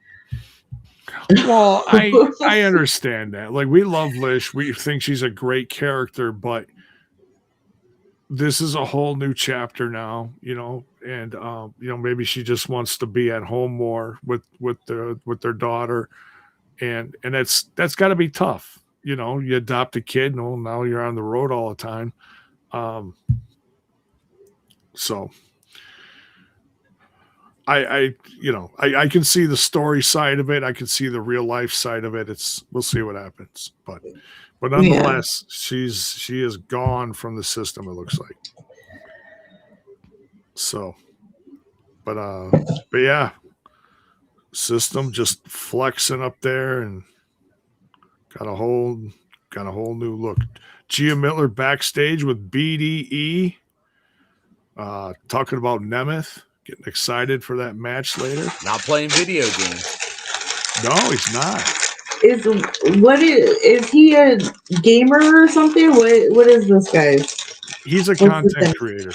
Well, I understand that. Like we love Lish, we think she's a great character, but this is a whole new chapter now, you know, and maybe she just wants to be at home more with their daughter, and that's got to be tough. You know, you adopt a kid, and now you're on the road all the time. So I can see the story side of it. I can see the real life side of it. We'll see what happens. But nonetheless, she is gone from the system, it looks like. So, but yeah, system just flexing up there and got a whole new look. Gia Miller backstage with B.D.E. Talking about Nemeth, getting excited for that match later. Not playing video games. No, he's not. Is he a gamer or something? What is this guy? He's a content creator.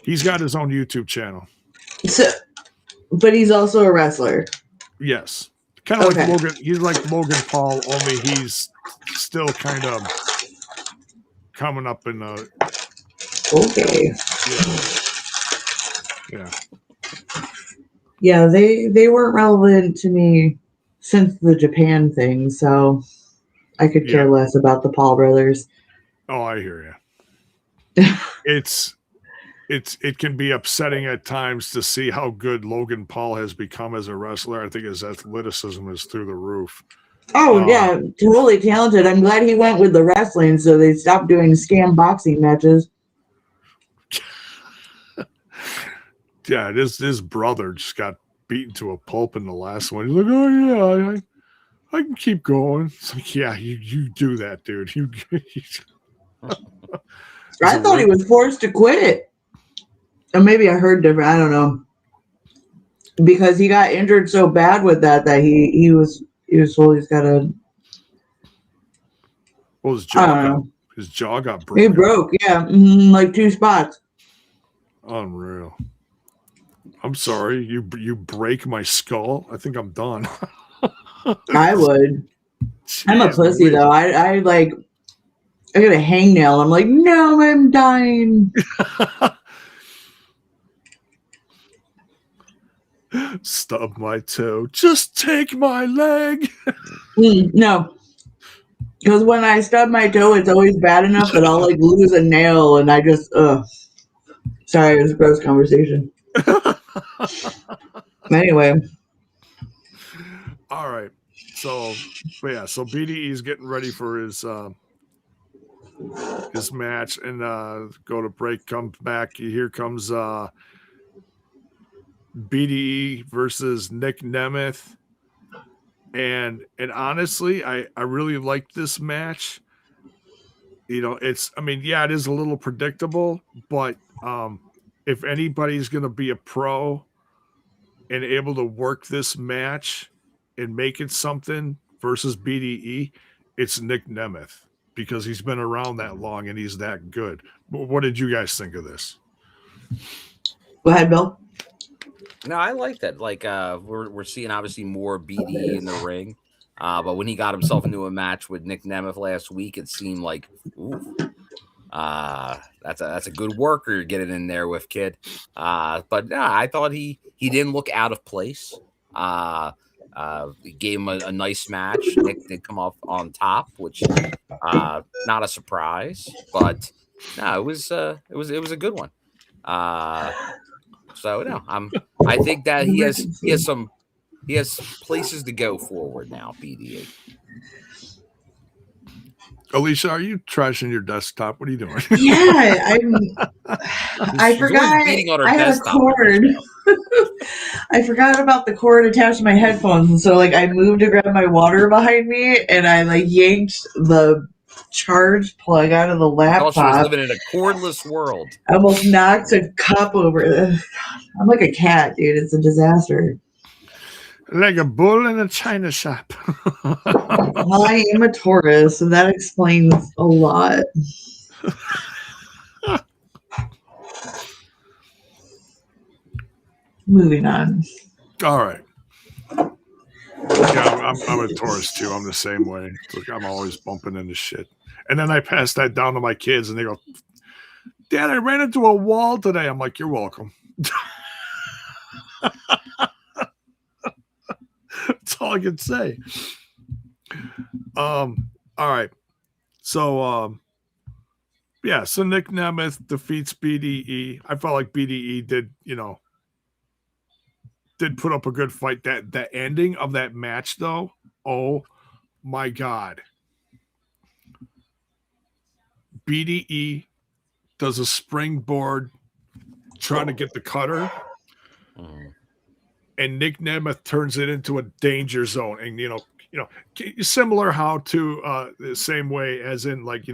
He's got his own YouTube channel. So, but he's also a wrestler. Yes. Kind of like Logan. He's like Logan Paul, only he's still kind of coming up in the. Okay. Yeah. Yeah, they weren't relevant to me since the Japan thing, so I could care less about the Paul brothers. Oh, I hear you. It can be upsetting at times to see how good Logan Paul has become as a wrestler. I think his athleticism is through the roof. Oh, yeah, totally talented. I'm glad he went with the wrestling so they stopped doing scam boxing matches. Yeah, his brother just got beaten to a pulp in the last one. He's like, oh, yeah, I can keep going. It's like, yeah, you do that, dude. I thought he was forced to quit. Or maybe I heard different. I don't know. Because he got injured so bad with that he was told he's got to. Well, his jaw got broken. He broke, yeah, like 2 spots. Unreal. I'm sorry, you break my skull. I think I'm done. I would. Jeez, I'm a pussy though. I got a hangnail. I'm like, no, I'm dying. Stub my toe. Just take my leg. No. Because when I stub my toe, it's always bad enough that I'll lose a nail and I just sorry, it was a gross conversation. Anyway. All right. So B.D.E. is getting ready for his match and go to break, come back. Here comes B.D.E. versus Nic Nemeth. And honestly, I really like this match. It is a little predictable, but if anybody's going to be a pro and able to work this match and make it something versus B.D.E., it's Nic Nemeth because he's been around that long and he's that good. What did you guys think of this? Go ahead, Bill. No, I like that. Like we're seeing obviously more B.D.E. in the ring. But when he got himself into a match with Nic Nemeth last week, it seemed like, that's a good worker you're getting in there with, kid. But I thought he didn't look out of place. He gave him a nice match. Nick did come off on top, which not a surprise, but no, it was a good one. So no, I think that he has places to go forward now, B.D.E. Alicia, are you trashing your desktop? What are you doing? Yeah, I forgot I had a cord. I forgot about the cord attached to my headphones, and so I moved to grab my water behind me, and I yanked the charge plug out of the laptop. I thought she was living in a cordless world. I almost knocked a cup over. I'm like a cat, dude. It's a disaster. Like a bull in a china shop. Well, I am a Taurus, and that explains a lot. Moving on. All right. Yeah, I'm a Taurus too. I'm the same way. Look, I'm always bumping into shit. And then I pass that down to my kids, and they go, Dad, I ran into a wall today. I'm like, you're welcome. That's all I can say. All right. So, so Nic Nemeth defeats B.D.E. I felt like B.D.E. did, did put up a good fight. That ending of that match, though, oh my God. B.D.E. does a springboard trying to get the cutter, and Nic Nemeth turns it into a danger zone. And, similar how to the same way as in, like,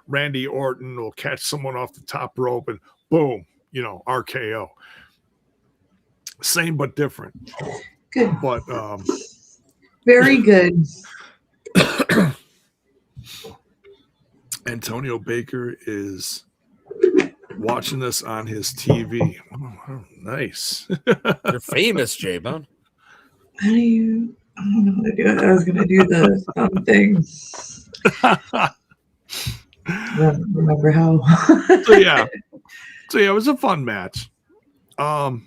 Randy Orton will catch someone off the top rope and boom, RKO. Same but different. Good. But very good. Antonio Baker is watching this on his TV. Oh, nice. You're famous, J-Bone. I don't know how to do it. I was going to do the thing. I don't remember how. So yeah, it was a fun match. Are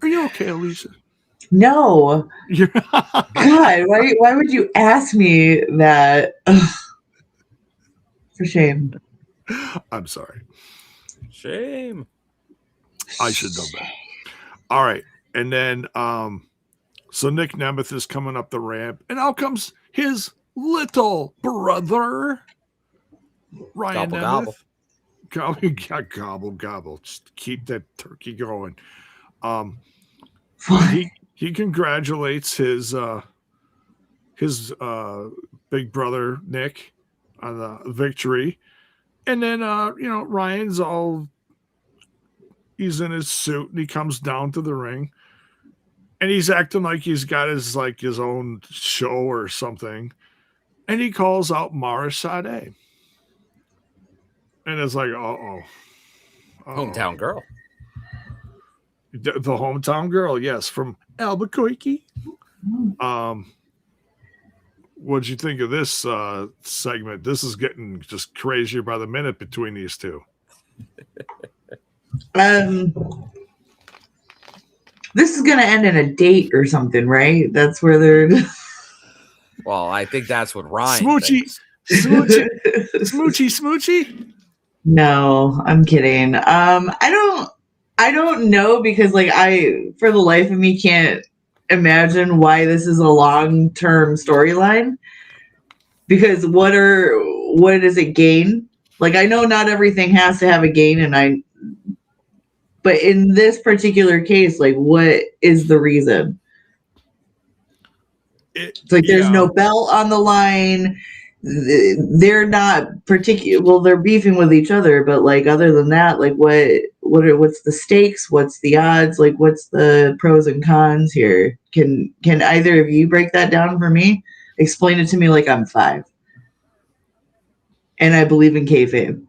you okay, Alicia? No. God, why would you ask me that? Ugh. For shame. I'm sorry. Shame. I should know better. All right. And then so Nic Nemeth is coming up the ramp, and out comes his little brother, Ryan Gobble, Nemeth. Gobble, gobble. Just keep that turkey going. He congratulates his big brother Nick on the victory, and then Ryan's he's in his suit and he comes down to the ring, and he's acting like he's got his own show or something, and he calls out Mara Sade, and it's like, Hometown girl. The hometown girl, yes, from Albuquerque. What'd you think of this segment? This is getting just crazier by the minute between these two. This is gonna end in a date or something, right? That's where they're. Well, I think that's what Ryan Smoochy, thinks. smoochy. No, I'm kidding. I don't know, because I, for the life of me, can't imagine why this is a long-term storyline. Because what does it gain? I know not everything has to have a gain, but in this particular case, what is the reason? There's no belt on the line. They're not particular. Well, they're beefing with each other, but other than that, what's the stakes? What's the odds? What's the pros and cons here? Can either of you break that down for me? Explain it to me like I'm 5, and I believe in kayfabe.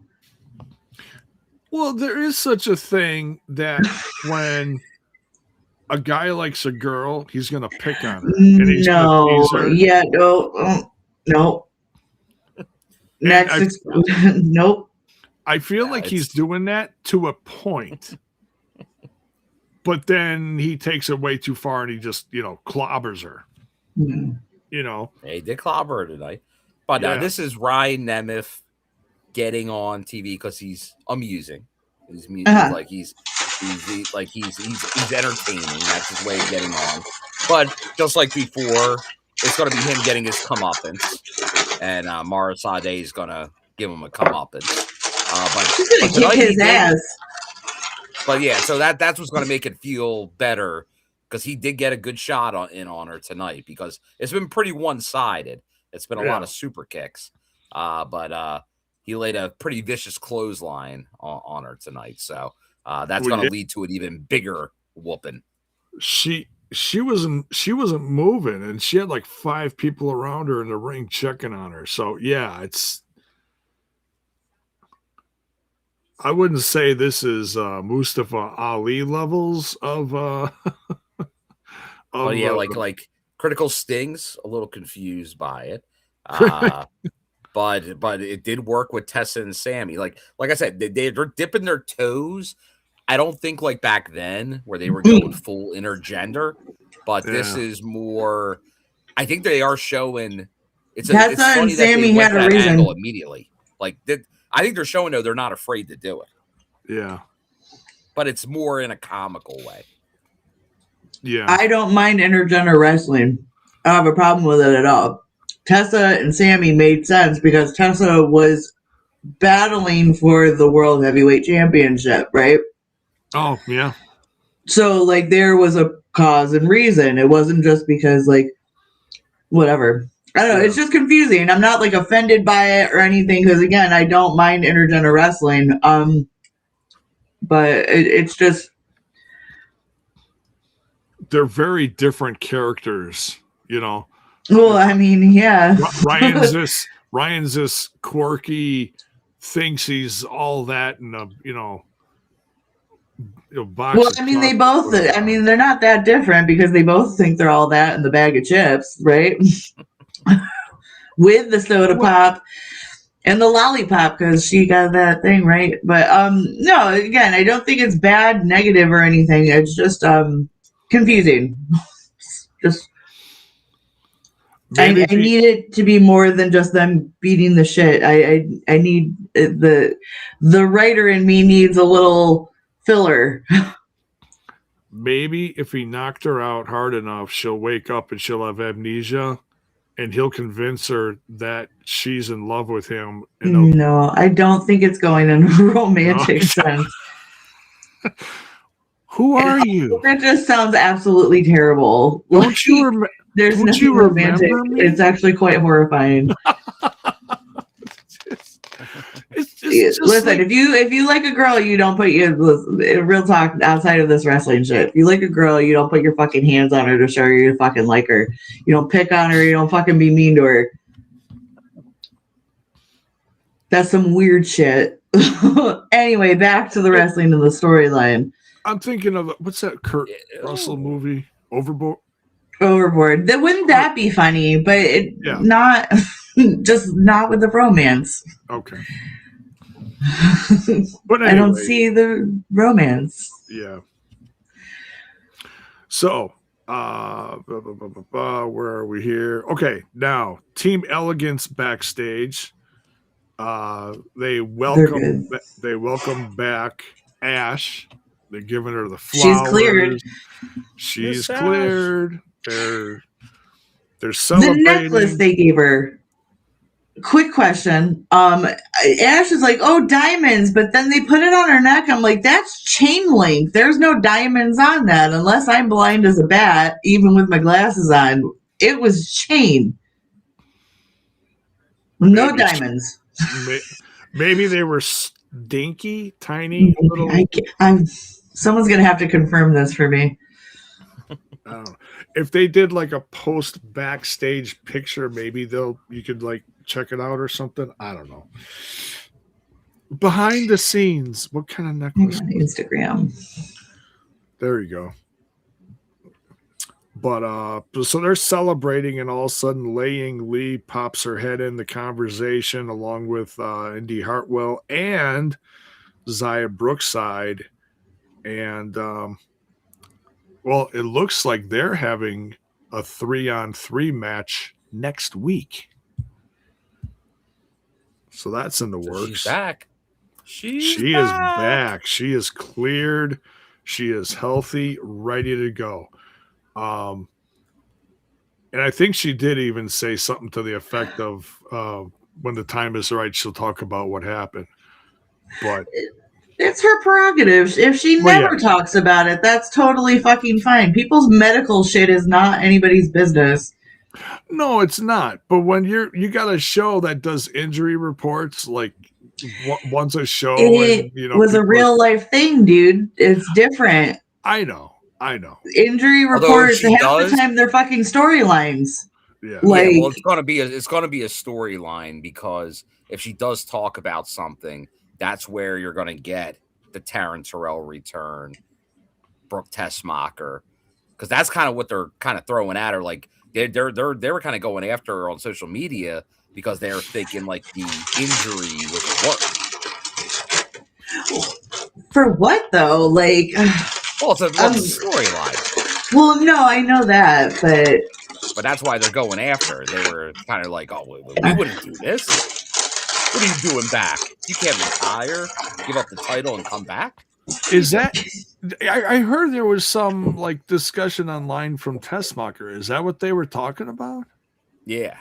Well, there is such a thing that when a guy likes a girl, he's going to pick on her. And he's No, gonna tease her. yeah, no. Next, nope. I feel like he's doing that to a point, but then he takes it way too far and he just, clobbers her. Mm. Yeah, he did clobber her tonight. But this is Ryan Nemeth getting on TV because he's amusing. He's he's entertaining. That's his way of getting on. But just like before, it's going to be him getting his comeuppance, and Mara Sade is going to give him a comeuppance. He's going to kick his ass. But yeah, so that's what's going to make it feel better, because he did get a good shot on her tonight, because it's been pretty one-sided. It's been a lot of super kicks, but he laid a pretty vicious clothesline on her tonight. So that's going to lead to an even bigger whooping. She wasn't moving, and she had 5 people around her in the ring checking on her. So yeah, I wouldn't say this is Mustafa Ali levels of oh yeah, like Critical Sting's a little confused by it. But it did work with Tessa and Sammy. Like I said, they're dipping their toes. I don't think back then where they were going full intergender, but this is more. I think they are showing. It's funny and Sammy that they went that angle immediately. I think they're showing they're not afraid to do it. Yeah. but it's more in a comical way. Yeah. I don't mind intergender wrestling. I don't have a problem with it at all. Tessa and Sammy made sense because Tessa was battling for the World Heavyweight Championship, right? Oh, yeah. So, like, there was a cause and reason. It wasn't just because, like, whatever. I don't know. Yeah. It's just confusing. I'm not, like, offended by it or anything because, again, I don't mind intergender wrestling. But it's just... They're very different characters, you know. Well, I mean, yeah. Ryan's this quirky, thinks he's all that in a, box. Well, I mean, they both, I mean, they're not that different because they both think they're all that in the bag of chips, right? With the soda pop and the lollipop because she got that thing, right? But, no, again, I don't think it's bad, negative, or anything. It's just, confusing. Just... I need it to be more than just them beating the shit. I need the writer in me needs a little filler. Maybe if he knocked her out hard enough, she'll wake up and she'll have amnesia, and he'll convince her that she's in love with him. No, I don't think it's going in a romantic sense. Who are you? That just sounds absolutely terrible. Don't you remember? There's Don't nothing you romantic. remember me? It's actually quite horrifying. It's just listen, like, if you like a girl, you don't put real talk outside of this wrestling shit. If you like a girl, you don't put your fucking hands on her to show her you fucking like her. You don't pick on her. You don't fucking be mean to her. That's some weird shit. Anyway, back to the wrestling and the storyline. I'm thinking of what's that Kurt Russell movie? Overboard. Wouldn't that be funny? But not just not with the romance. Okay. But anyway, I don't see the romance. Yeah. So, where are we here? Okay, now Team Elegance backstage. They welcome back Ash. They're giving her the flowers. She's cleared. She's cleared. They're celebrating. The necklace they gave her. Quick question. Ash is like, oh, diamonds, but then they put it on her neck. I'm like, that's chain link. There's no diamonds on that unless I'm blind as a bat, even with my glasses on. It was chain. No diamonds. Maybe they were dinky, tiny, little. Someone's going to have to confirm this for me. I don't know. If they did like a post backstage picture, maybe you could like check it out or something. I don't know. Behind the scenes, what kind of necklace? Instagram. There you go. But so they're celebrating, and all of a sudden, Laying Lee pops her head in the conversation along with Indy Hartwell and Zaya Brookside, and well, it looks like they're having a 3-on-3 match next week. So that's in the works. She's back. She is back. She is cleared. She is healthy, ready to go. And I think she did even say something to the effect of when the time is right, she'll talk about what happened. But it's her prerogative. If she never talks about it, that's totally fucking fine. People's medical shit is not anybody's business. No, it's not. But when you got a show that does injury reports, like once a show, it was a real life thing, dude. It's different. I know. Injury reports half the time they're fucking storylines. Yeah. Well, it's gonna be a storyline because if she does talk about something, that's where you're gonna get the Taryn Terrell return, Brooke Tessmacher, because that's kind of what they're kind of throwing at her. Like they were kind of going after her on social media because they're thinking like the injury was work. For what though? Like, well, it's a storyline. Well, no, I know that, but that's why they're going after her. They were kind of like, oh, we wouldn't do this. What are you doing back? You can't retire, give up the title, and come back? Is that? I heard there was some like discussion online from Tessmacher. Is that what they were talking about? Yeah.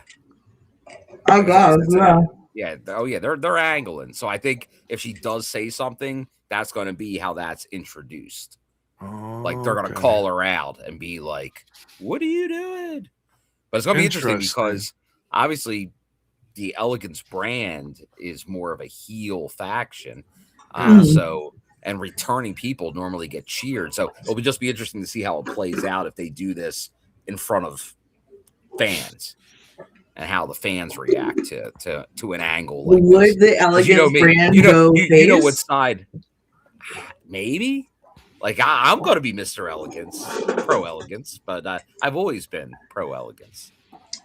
Oh God, yeah. Yeah. Oh yeah. They're angling. So I think if she does say something, that's going to be how that's introduced. Oh, Like they're going to call her out and be like, "What are you doing?" But it's going to be interesting because obviously the Elegance brand is more of a heel faction. So, and returning people normally get cheered. So it'll just be interesting to see how it plays out if they do this in front of fans and how the fans react to an angle like Would this. the Elegance brand go face? You know what side? Maybe. Like I'm going to be Mr. Elegance, pro Elegance, but I've always been pro Elegance.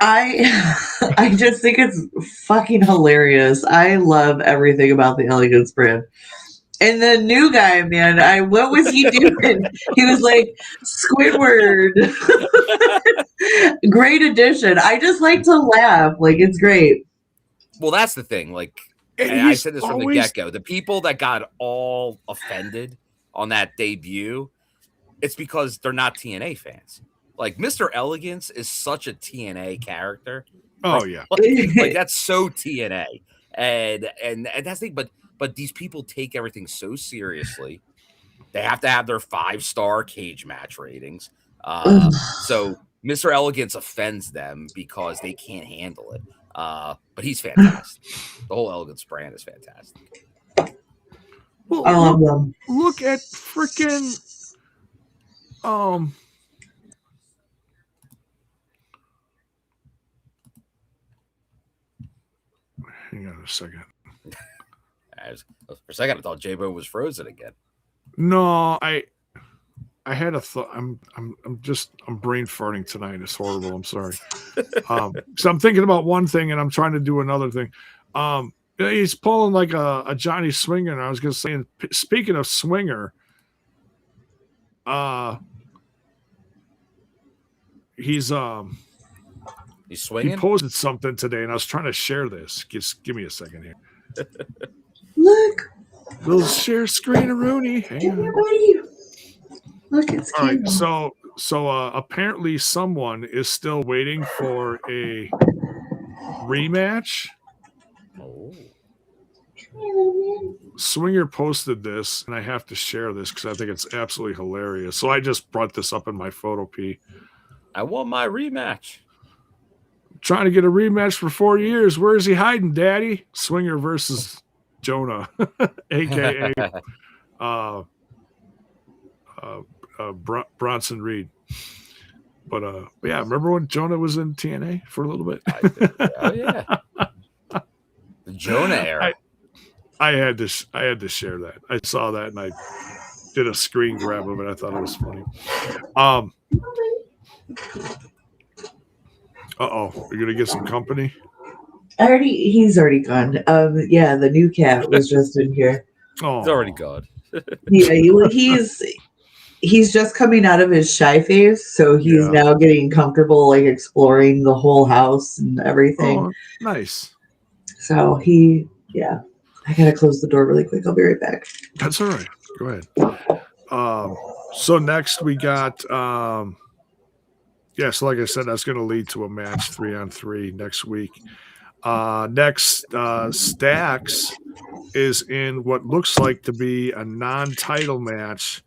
I just think it's fucking hilarious. I love everything about the Elegance brand. And the new guy, man, what was he doing? He was like, Squidward. Great addition. I just like to laugh. Like, it's great. Well, that's the thing. Like, and I said this from the get-go. The people that got all offended on that debut, it's because they're not TNA fans. Like, Mr. Elegance is such a TNA character. Oh, yeah. Like that's so TNA. And that's the thing. But these people take everything so seriously. They have to have their 5-star cage match ratings. So Mr. Elegance offends them because they can't handle it. But he's fantastic. The whole Elegance brand is fantastic. Well, I love them. Look at freaking hang on a second. For a second, I thought JAYBONE was frozen again. No, I had a thought. I'm brain farting tonight. It's horrible. I'm sorry. So I'm thinking about one thing and I'm trying to do another thing. He's pulling like a Johnny Swinger, and I was gonna say, speaking of Swinger, he's swinging. He posted something today, and I was trying to share this. Just give me a second here. Look. We'll share screen of Rooney. Hang on. Look, it's all right. So apparently someone is still waiting for a rematch. Oh. Swinger posted this, and I have to share this because I think it's absolutely hilarious. So I just brought this up in my photo P. I want my rematch. Trying to get a rematch for 4 years. Where is he hiding, Daddy? Swinger versus Jonah, aka Bronson Reed. But yeah, remember when Jonah was in TNA for a little bit? Oh yeah, the Jonah era. I had to share that. I saw that and I did a screen grab of it. I thought it was funny. You're gonna get some company. He's already gone. Yeah, the new cat was just in here. Oh, he's already gone. Yeah, he's just coming out of his shy phase, so he's now getting comfortable, like exploring the whole house and everything. Oh, nice. So I gotta close the door really quick. I'll be right back. That's all right. Go ahead. So next we got so like I said, that's going to lead to a match 3-on-3 next week. Next, Stax is in what looks like to be a non-title match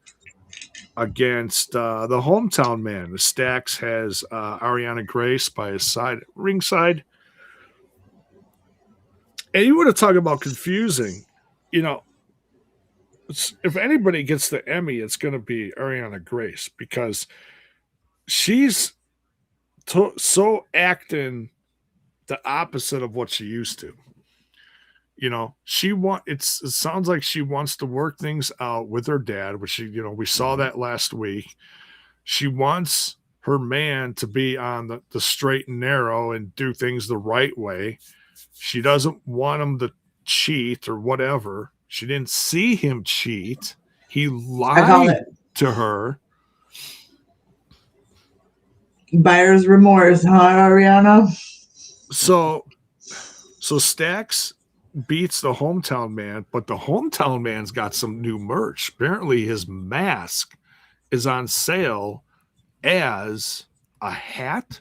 against the hometown man. The Stax has Arianna Grace by his side, ringside. And you want to talk about confusing, if anybody gets the Emmy, it's going to be Arianna Grace because she's so acting the opposite of what she used to. It sounds like she wants to work things out with her dad, which we saw that last week. She wants her man to be on the straight and narrow and do things the right way. She doesn't want him to cheat or whatever. She didn't see him cheat. He lied to her. Buyer's remorse, huh, Arianna? So Stax beats the hometown man, but the hometown man's got some new merch. Apparently, his mask is on sale as a hat.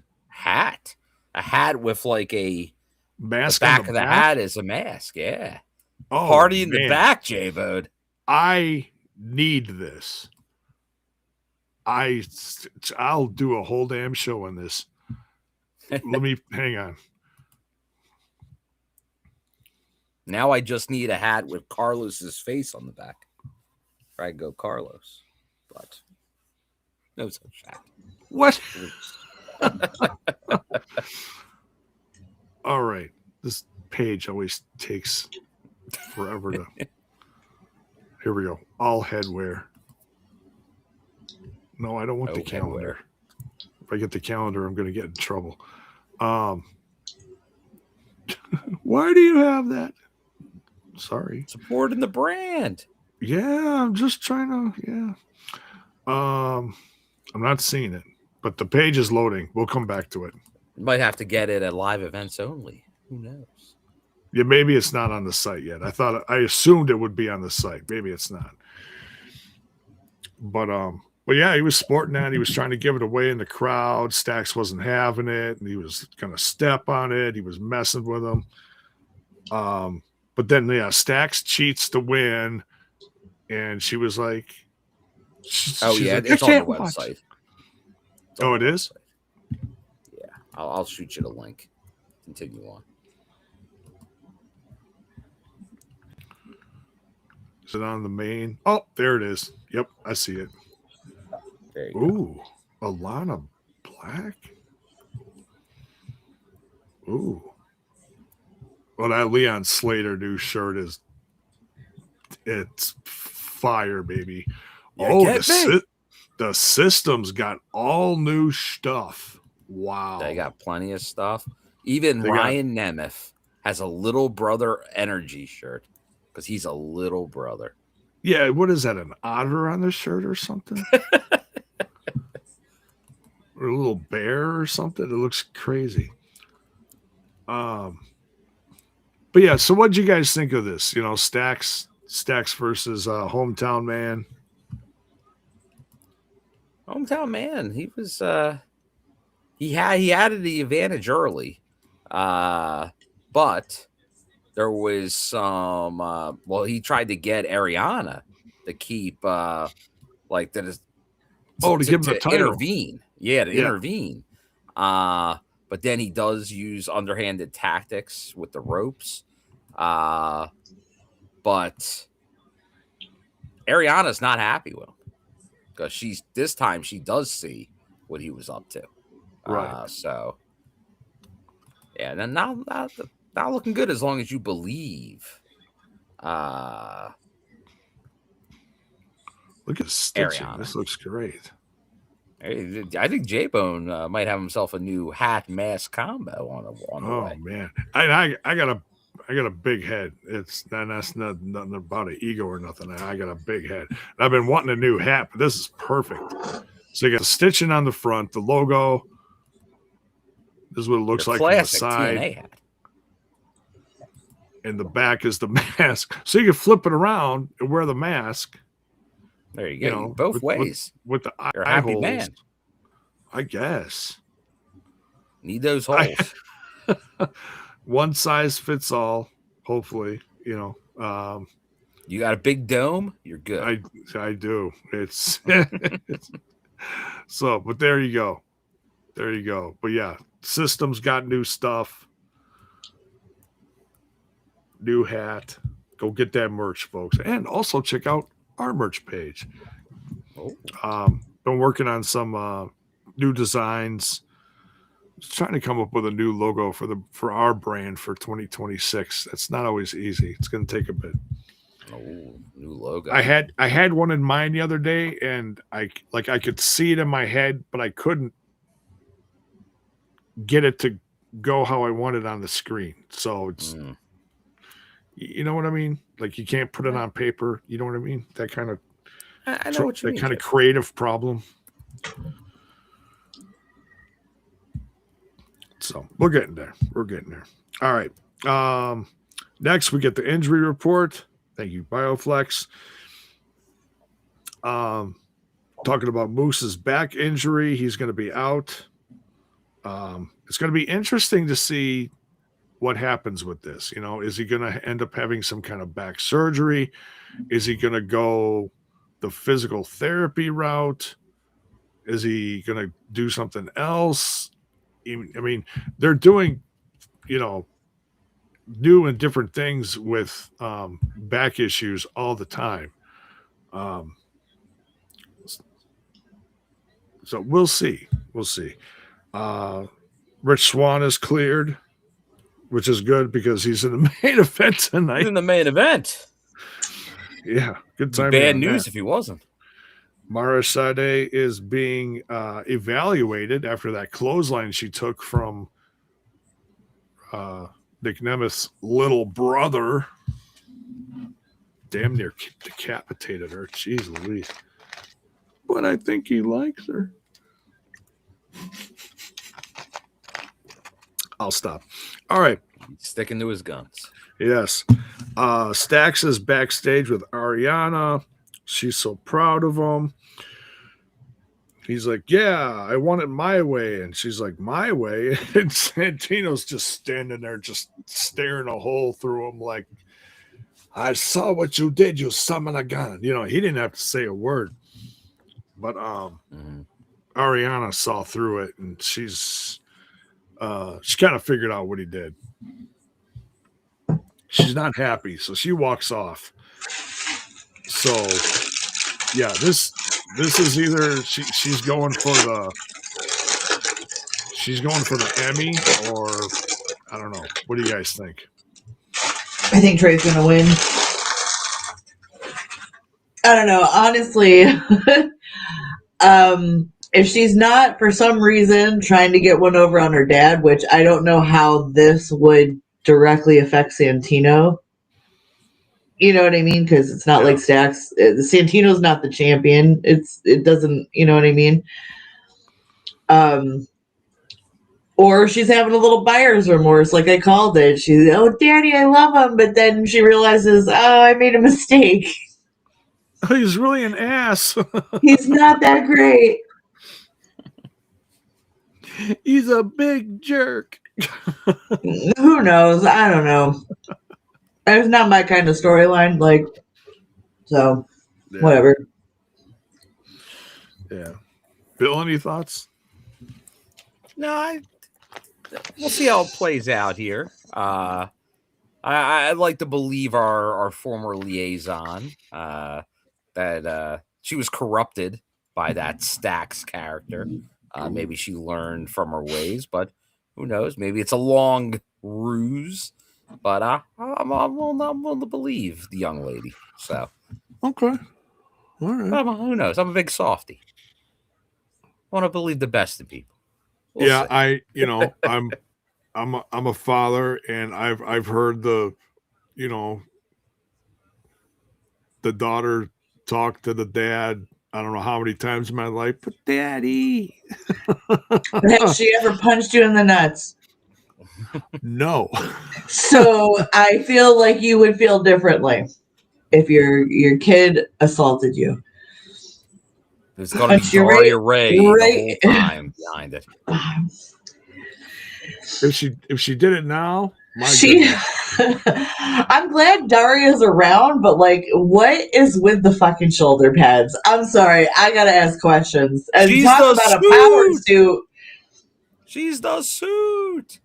A hat with like the Mask back on of the the back. hat is a mask. Yeah. Oh, Party in man. the back, J-Bone. I need this. I'll do a whole damn show on this. Let me hang on. Now I just need a hat with Carlos's face on the back. I go Carlos, but no such hat. What? All right. This page always takes forever to. Here we go. All headwear. No, I don't want the calendar. If I get the calendar, I'm going to get in trouble. Why do you have that? Sorry. Supporting the brand. Yeah, I'm just trying to. Yeah. I'm not seeing it, but the page is loading. We'll come back to it. You might have to get it at live events only. Who knows? Yeah, maybe it's not on the site yet. I assumed it would be on the site. Maybe it's not. But yeah, he was sporting that. He was trying to give it away in the crowd. Stax wasn't having it, and he was gonna step on it. He was messing with him. But then Stax cheats to win, and she was like, it's like, on the website. Oh, it is? Yeah, I'll shoot you the link. Continue on. Is it on the main? Oh, there it is. Yep, I see it. There you Ooh, Elayna Black. Ooh. Well, that Leon Slater new shirt it's fire, baby. The system's got all new stuff. Wow. They got plenty of stuff. Even Ryan Nemeth has a little brother energy shirt because he's a little brother. Yeah, what is that? An otter on the shirt or something? Or a little bear or something? It looks crazy. But yeah, so what did you guys think of this? Stax versus Hometown Man. Hometown Man, he was he had the advantage early, but there was some. He tried to get Arianna to keep to give him the title. Intervene, intervene. But then he does use underhanded tactics with the ropes. But Arianna's not happy with him because this time she does see what he was up to. Right. So yeah, then not looking good as long as you believe. Look at stitching. Arianna. This looks great. I think J-Bone might have himself a new hat mask combo on the way. Oh man, I got a big head. That's nothing about an ego or nothing. I got a big head. I've been wanting a new hat, but this is perfect. So you got the stitching on the front, the logo. This is what it looks like on the side. TNA hat. And the back is the mask. So you can flip it around and wear the mask. There you go. Both ways. With the You're a eye happy holes, man. I guess. Need those holes. One size fits all, hopefully. You got a big dome, you're good. I do. It's so, but there you go. There you go. But yeah, System's got new stuff. New hat. Go get that merch, folks. And also check out our merch page. Been working on some new designs. Just trying to come up with a new logo for our brand for 2026. That's not always easy. It's going to take a bit. Oh, new logo. I had one in mind the other day, and I could see it in my head, but I couldn't get it to go how I wanted on the screen. So it's you know what I mean? Like you can't put it on paper. You know what I mean? That kind of I know what you mean. That kind of creative problem. So we're getting there. All right. Next, we get the injury report. Thank you, Bioflex. Talking about Moose's back injury. He's going to be out. It's going to be interesting to see what happens with this. You know, is he going to end up having some kind of back surgery? Is he going to go the physical therapy route? Is he going to do something else? I mean, they're doing, you know, new and different things with back issues all the time. So we'll see. We'll see. Rich Swann is cleared, which is good because he's in the main event tonight. He's in the main event. Yeah, good time. Bad news if he wasn't. Mara Sade is being evaluated after that clothesline she took from Nic Nemeth's little brother. Damn near decapitated her. Jeez Louise. But I think he likes her. I'll stop. All right. He's sticking to his guns. Yes. Stax is backstage with Arianna. She's so proud of him. He's like, yeah, I want it my way. And she's like, my way? And Santino's just standing there, just staring a hole through him like, I saw what you did, you son of a gun. You know, he didn't have to say a word. But Arianna saw through it, and she kind of figured out what he did. She's not happy, so she walks off. So, yeah, this is either she's going for the Emmy, or I don't know. What do you guys think? I think Trey's gonna win. I don't know, honestly. If she's not for some reason trying to get one over on her dad, which I don't know how this would directly affect Santino. You know what I mean? Because it's not like Stax. Santino's not the champion. It doesn't. You know what I mean? Or she's having a little buyer's remorse, like I called it. She's, oh, Daddy, I love him, but then she realizes, oh, I made a mistake. He's really an ass. He's not that great. He's a big jerk. Who knows? I don't know. It's not my kind of storyline. Like, so, whatever. Yeah. Bill, any thoughts? No, we'll see how it plays out here. I'd like to believe our former liaison that she was corrupted by that Stax character. Maybe she learned from her ways, but who knows? Maybe it's a long ruse. But I'm willing to believe the young lady. So okay, all right. Who knows? I'm a big softie. I want to believe the best in people. We'll see. I'm a father, and I've heard the daughter talk to the dad. I don't know how many times in my life, but Daddy. Has she ever punched you in the nuts? No. So I feel like you would feel differently if your kid assaulted you. There's going to be Daria Ray the whole time behind it. If she did it now, I'm glad Daria's around, but like, what is with the fucking shoulder pads? I'm sorry, I gotta ask questions. And she's talk about a power suit. She's the suit.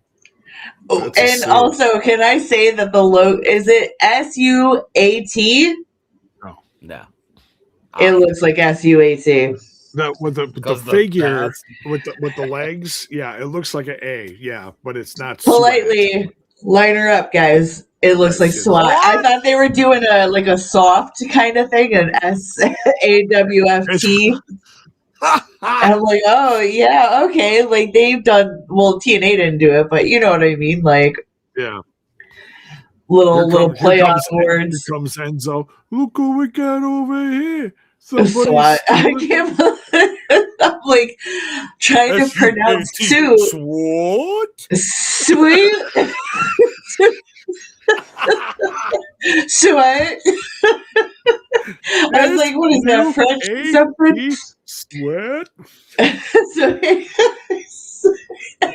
Oh, and also, can I say that the logo is it SUAT? No. It looks like SUAT. With the figure with the legs, yeah, it looks like an A, yeah, but it's not. Politely line her up, guys. It looks like SWAT. I thought they were doing a soft kind of thing, an SAWFT. I'm like, oh yeah, okay. Like they've done. Well, TNA didn't do it, but you know what I mean. Like, yeah, little play on words. Here comes Enzo. Look what we got over here. SWAT. I can't believe I'm like trying to pronounce suit. SWAT. Sweet. French something. Sweat. So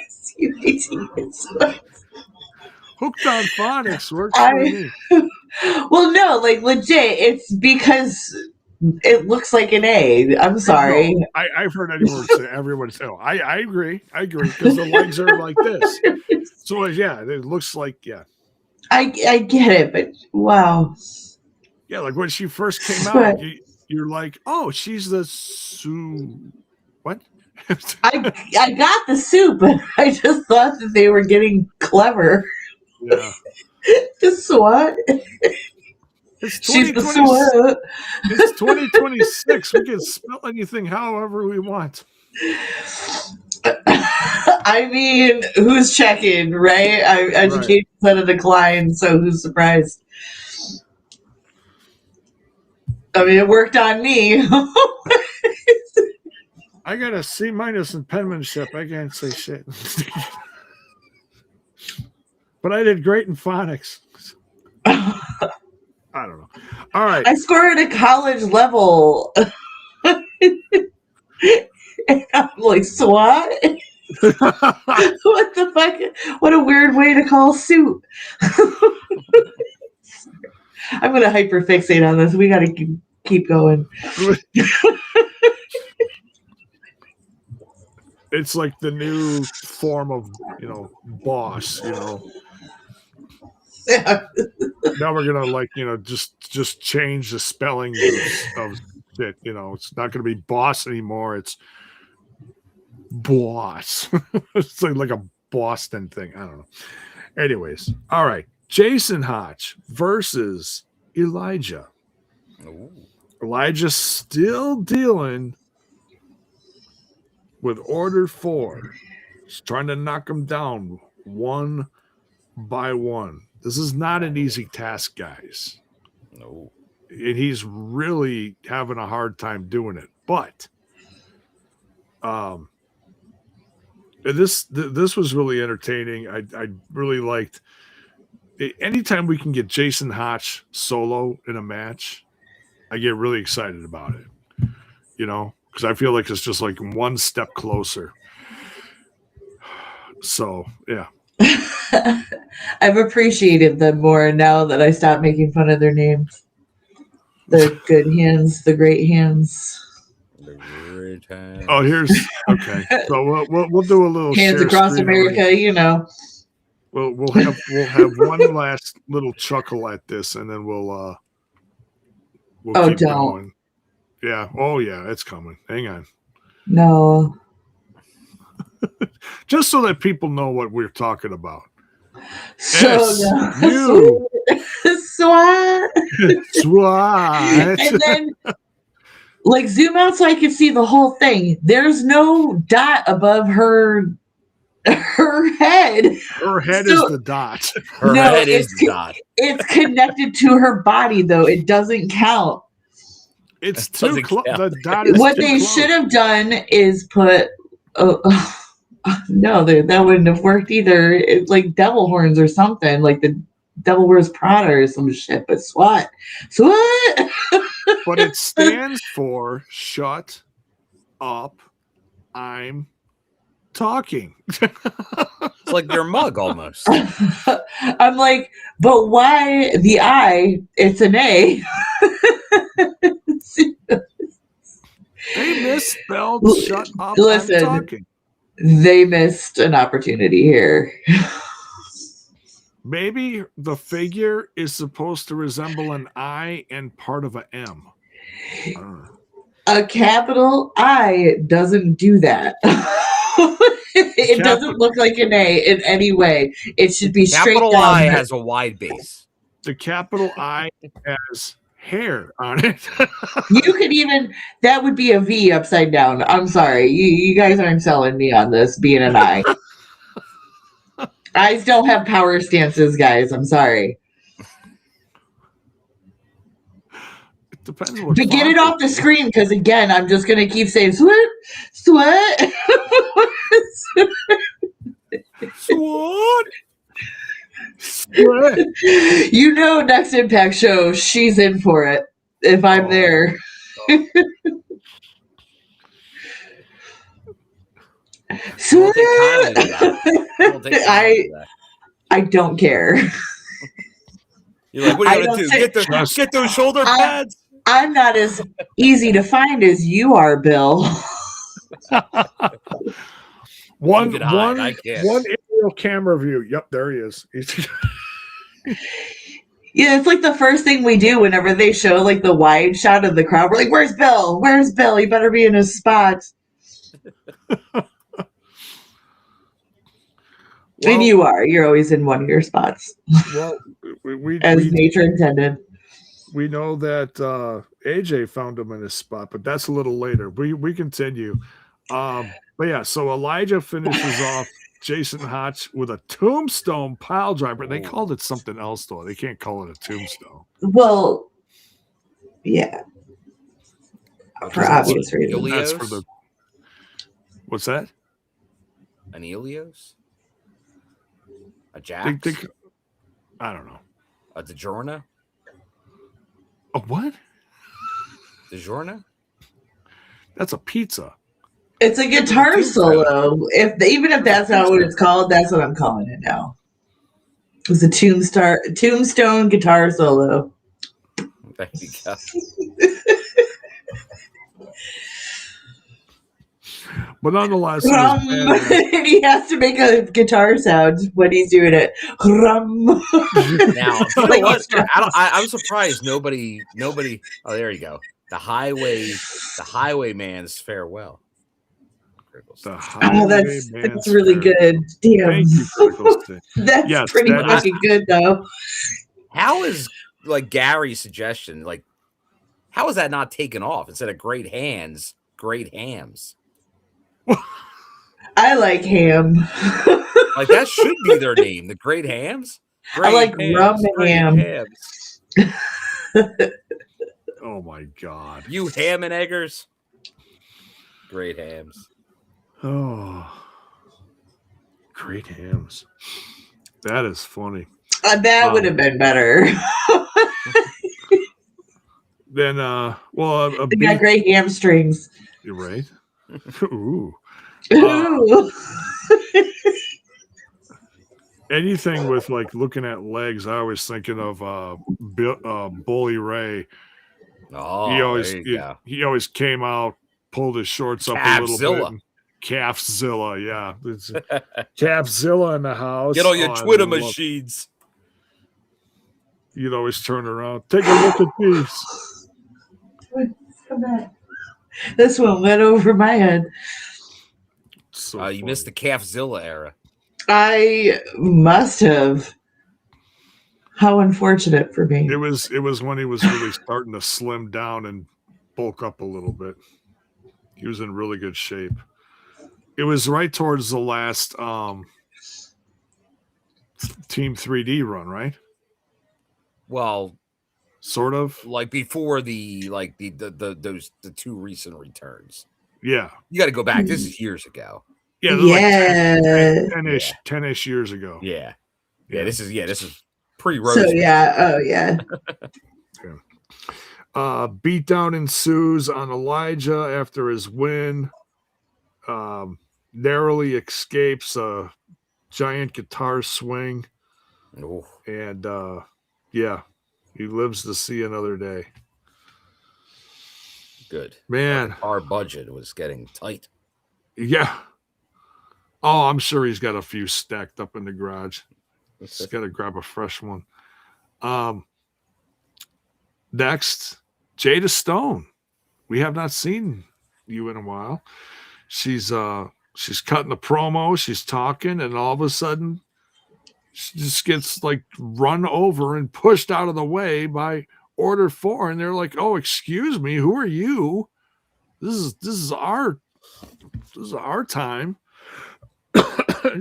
SUAT sweat. Hooked on phonics works for me. Well, no, like legit. It's because it looks like an A. I'm sorry. No, I've heard everyone say, oh, I agree. I agree. Because the legs are like this. So, yeah, it looks like, yeah. I get it, but wow. Yeah, like when she first came Sweat. out, you're like, oh, she's the what? I got the soup, but I just thought that they were getting clever. Yeah. The SWAT. It's She's the SWAT. It's 2026. We can spell anything however we want. I mean, who's checking, right? Education's at a decline, so who's surprised? I mean, it worked on me. I got a C- in penmanship. I can't say shit. But I did great in phonics. I don't know. All right. I scored at a college level. And I'm like, SWAT? What the fuck? What a weird way to call soup. I'm going to hyperfixate on this. We got to keep going. It's like the new form of, boss, Yeah. Now we're gonna just change the spelling of shit. It's not gonna be boss anymore. It's boss. It's like a Boston thing. I don't know. Anyways, all right. Jason Hotch versus Elijah. Ooh. Elijah still dealing with Order 4. He's trying to knock him down one by one. This is not an easy task, guys. No. And he's really having a hard time doing it. But this was really entertaining. I really liked it. Anytime we can get Jason Hotch solo in a match, I get really excited about it. Because I feel like it's just like one step closer. So, yeah. I've appreciated them more now that I stopped making fun of their names. The good hands, the great hands. The great hands. Oh, okay. So we'll do a little hands share across screen America, We'll have one last little chuckle at this, and then we'll keep going. Yeah. Oh, yeah. It's coming. Hang on. No. Just so that people know what we're talking about. So you SWAT. SWAT. And then zoom out so I can see the whole thing. There's no dot above her head. Her head is the dot. Her head is the dot. It's connected to her body, though. It doesn't count. It's too close. The dot is what too they close. should have done is put. No, that wouldn't have worked either. It's like devil horns or something, like the Devil Wears Prada or some shit. But SWAT. But it stands for shut up. I'm talking. It's like your mug almost. I'm like, but why the I? It's an A. They misspelled shut up. Listen, I'm talking. They missed an opportunity here. Maybe the figure is supposed to resemble an I and part of a M. A capital I doesn't do that. It doesn't look like an A in any way. It should be straight down. Capital I has a wide base. The capital I has hair on it. You could even, that would be a V upside down. I'm sorry. You guys aren't selling me on this being an I. Eyes don't have power stances, guys. I'm sorry. It depends what. But get it off the screen, because again, I'm just going to keep saying sweat, sweat. Sweat. Sweat. Next Impact show, she's in for it. If I'm there. You won't take kindly to that. You won't take kindly to that. I don't care. You're like, what are you gonna do? Get those shoulder pads? I'm not as easy to find as you are, Bill. One aerial camera view. Yep, there he is. Yeah, it's like the first thing we do whenever they show like the wide shot of the crowd. We're like, "Where's Bill? Where's Bill? He better be in his spot." And you are. You're always in one of your spots. Well, as nature intended. We know that AJ found him in his spot, but that's a little later. We continue. But yeah, so Elijah finishes off Jason Hotch with a tombstone pile driver. They called it something else, though. They can't call it a tombstone. Well, yeah. For obvious reasons. That's for the... What's that? An Elios? A Jax? I don't know. A DiGiorno? A what? DiGiorno? That's a pizza. It's a guitar solo. Even if that's not what it's called, that's what I'm calling it now. It's a tombstone guitar solo. There you go. But nonetheless, he has to make a guitar sound when he's doing it. Now, you know what? I'm surprised nobody. Oh, there you go. The Highwayman's farewell. That's really good. Damn. Thank you, that's pretty fucking good, though. How is like Gary's suggestion? Like, how is that not taken off instead of great hands, great hams? I like ham. Like that should be their name, the Great Hams. I like rum and ham. Oh my God! You ham and eggers. Great Hams. Oh, Great Hams. That is funny. That would have been better. Then, they got great hamstrings. You're right. Ooh. Anything with like looking at legs, I was thinking of Bully Ray. Oh, he always came out, pulled his shorts up a little bit. Calfzilla, yeah. It's Calfzilla in the house. Get on your Twitter machines. You'd always turn around. Take a look at these. Come back. This one went over my head. So you missed the Calfzilla era. I must have. How unfortunate for me. It was when he was really starting to slim down and bulk up a little bit. He was in really good shape. It was right towards the last Team 3D run, right? Well, sort of like before the two recent returns. Yeah, you got to go back. This is years ago. Yeah, like 10-ish years ago. Yeah. This is pre-Rose. So yeah, beatdown ensues on Elijah after his win. Narrowly escapes a giant guitar swing. Ooh. And he lives to see another day. Good. Man. Our budget was getting tight. Yeah. Oh, I'm sure he's got a few stacked up in the garage. He's got to grab a fresh one. Next, Jada Stone. We have not seen you in a while. She's cutting the promo. She's talking, and all of a sudden, she just gets like run over and pushed out of the way by Order 4, and they're like, "Oh, excuse me, who are you? This is our time." I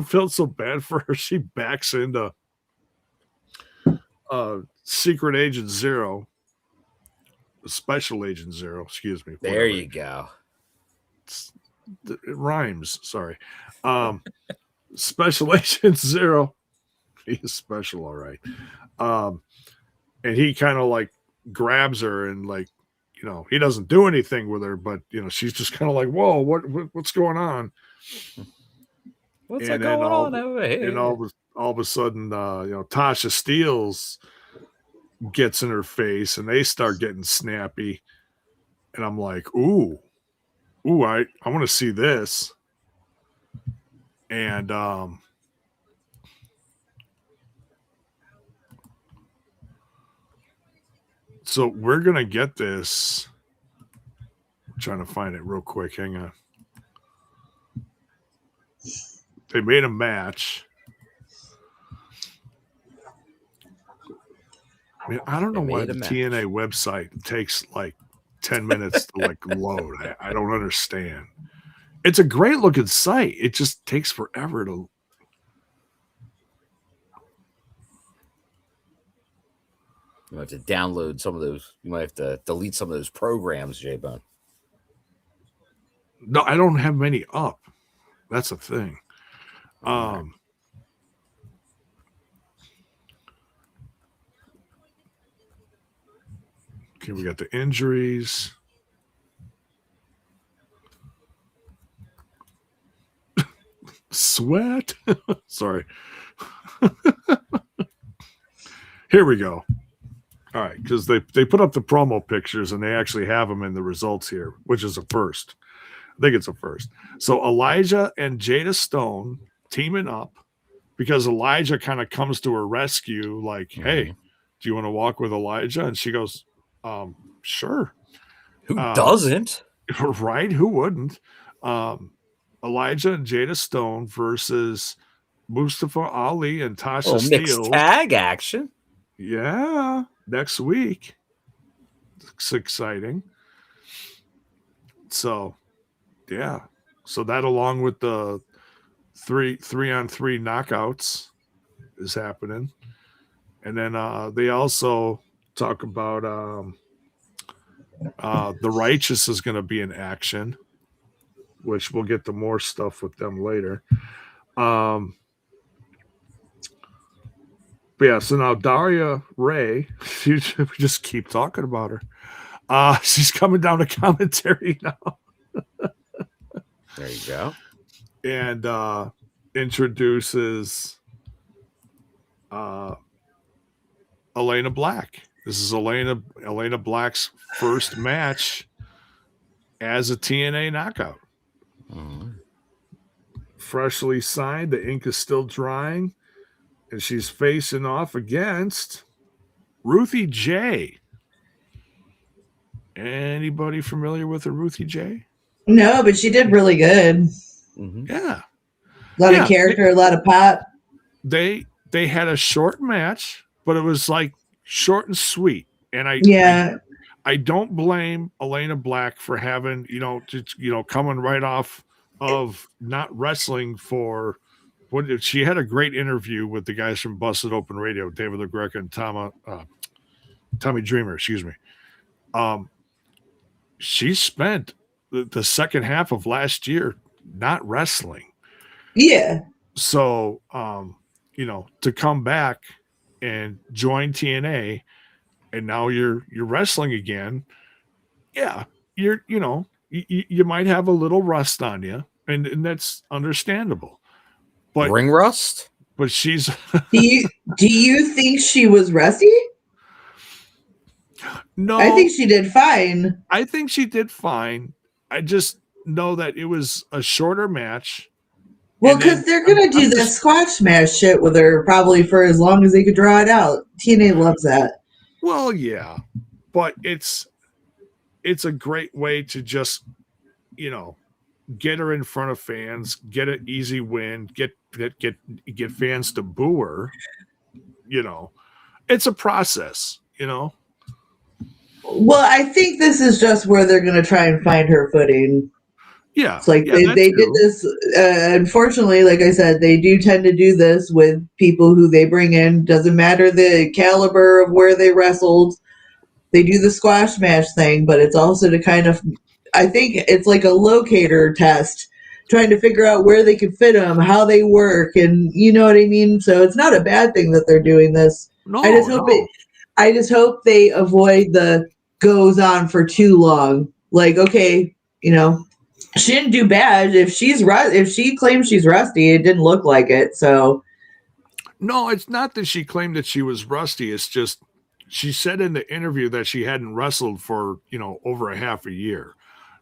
felt so bad for her. She backs into Secret Agent Zero, Special Agent Zero. Excuse me. There you go. It rhymes. Sorry. Special Agent Zero. He's special, all right. And he kind of like grabs her and like he doesn't do anything with her, but she's just kind of like, whoa, what's going on? What's and going then on over here? And all of a sudden, Tasha Steelz gets in her face, and they start getting snappy, and I'm like, ooh, I want to see this, and so we're gonna get this. I'm trying to find it real quick. Hang on. They made a match. I mean, I don't know why the TNA website takes like 10 minutes to like load. I don't understand. It's a great looking site. It just takes forever to. You might have to download some of those. You might have to delete some of those programs, J-Bone. No, I don't have many up. That's the thing. Okay, we got the injuries. Sweat. Sorry. Here we go. All right, because they put up the promo pictures and they actually have them in the results here, which is a first. I think it's a first. So Elijah and Jada Stone teaming up because Elijah kind of comes to her rescue like, hey, do you want to walk with Elijah? And she goes, sure. Who doesn't? Right? Who wouldn't? Elijah and Jada Stone versus Mustafa Ali and Tasha Steelz. Mixed tag action. Yeah. Next week. It's exciting. So, yeah. So that along with the 3-on-3 knockouts is happening. And then they also talk about the Righteous is going to be in action, which we'll get to more stuff with them later. But yeah, so now Daria Ray, we just keep talking about her. She's coming down to commentary now. There you go. And introduces Elayna Black. This is Elayna Black's first match as a TNA knockout. Freshly signed. The ink is still drying. And she's facing off against Ruthie J. Anybody familiar with a Ruthie J? No, but she did really good. Yeah. A lot of character, a lot of pop. They had a short match, but it was like short and sweet. And I don't blame Elayna Black for having, coming right off of not wrestling for she had a great interview with the guys from Busted Open Radio, David LaGreca and Tommy Dreamer, excuse me. She spent the second half of last year not wrestling. Yeah. So, to come back and join TNA and now you're wrestling again. Yeah. You might have a little rust on you and that's understandable. But ring rust? But she's do you think she was rusty? No. I think she did fine. I think she did fine. I just know that it was a shorter match. Well, because they're going to do the squash match shit with her probably for as long as they could draw it out. TNA loves that. Well, yeah. But it's a great way to just, get her in front of fans, get an easy win, get fans to boo her. It's a process, Well, I think this is just where they're going to try and find her footing. Yeah. It's like they did this. Unfortunately, like I said, they do tend to do this with people who they bring in. Doesn't matter the caliber of where they wrestled. They do the squash match thing, but it's also to kind of, I think it's like a locator test, trying to figure out where they could fit them, how they work, and you know what I mean? So it's not a bad thing that they're doing this. No, I just hope they avoid the goes on for too long. Like, okay, you know, she didn't do bad. If she claims she's rusty, it didn't look like it. So No, it's not that she claimed that she was rusty. It's just she said in the interview that she hadn't wrestled for, over a half a year.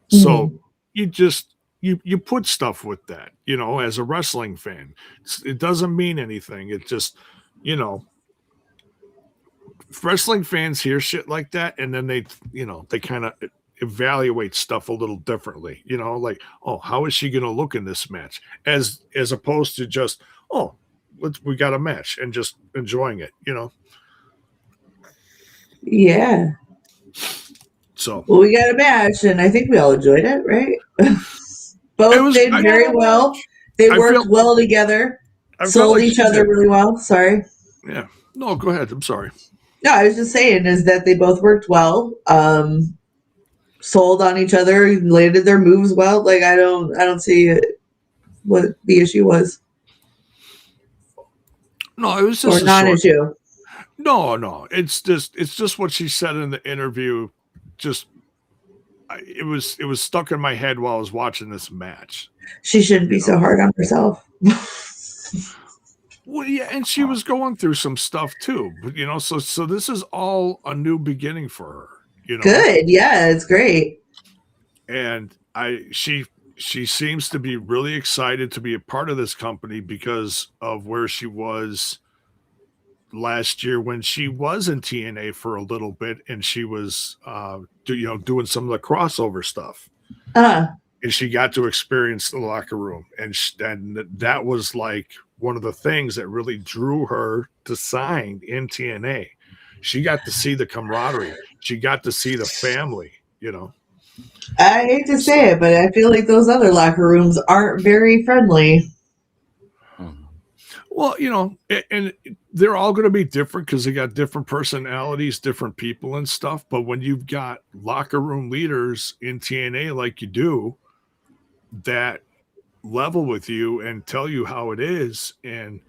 So you just you put stuff with that, as a wrestling fan. It doesn't mean anything. It just, wrestling fans hear shit like that and then they kind of evaluate stuff a little differently, like, oh, how is she going to look in this match, as opposed to just, oh, we got a match and just enjoying it, yeah. So Well, we got a match, and I think we all enjoyed it, right? Both did very well. They worked well together, sold each other really well. Sorry. Yeah. No, go ahead. I'm sorry. No, I was just saying is that they both worked well, sold on each other, landed their moves well. Like, I don't see what the issue was. No, it was just or non-issue. No, it's just what she said in the interview. It was stuck in my head while I was watching this match. She shouldn't be so hard on herself. Well, yeah, and she was going through some stuff too, but so this is all a new beginning for her. Good, yeah, it's great. And she seems to be really excited to be a part of this company because of where she was last year when she was in TNA for a little bit, and she was doing some of the crossover stuff. And she got to experience the locker room, and that was like one of the things that really drew her to sign in TNA. She got to see the camaraderie. She got to see the family, I hate to say it, but I feel like those other locker rooms aren't very friendly. Well, and they're all going to be different because they got different personalities, different people and stuff. But when you've got locker room leaders in TNA like you do, that level with you and tell you how it is, and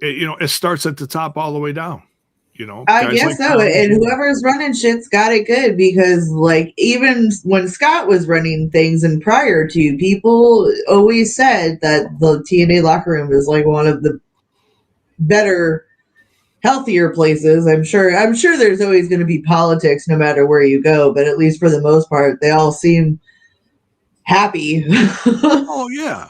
it starts at the top all the way down. I guess so. And whoever's running shit's got it good, because like even when Scott was running things and prior to, people always said that the TNA locker room is like one of the better, healthier places. I'm sure there's always going to be politics no matter where you go, but at least for the most part, they all seem happy. Oh yeah.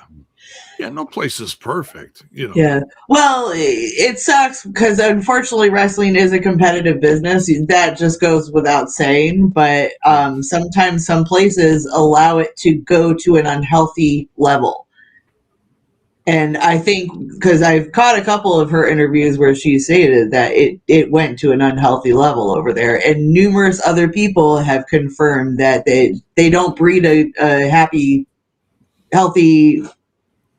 Yeah, no place is perfect, Yeah. Well, it sucks because unfortunately wrestling is a competitive business. That just goes without saying. But sometimes some places allow it to go to an unhealthy level. And I think because I've caught a couple of her interviews where she stated that it went to an unhealthy level over there. And numerous other people have confirmed that they don't breed a happy, healthy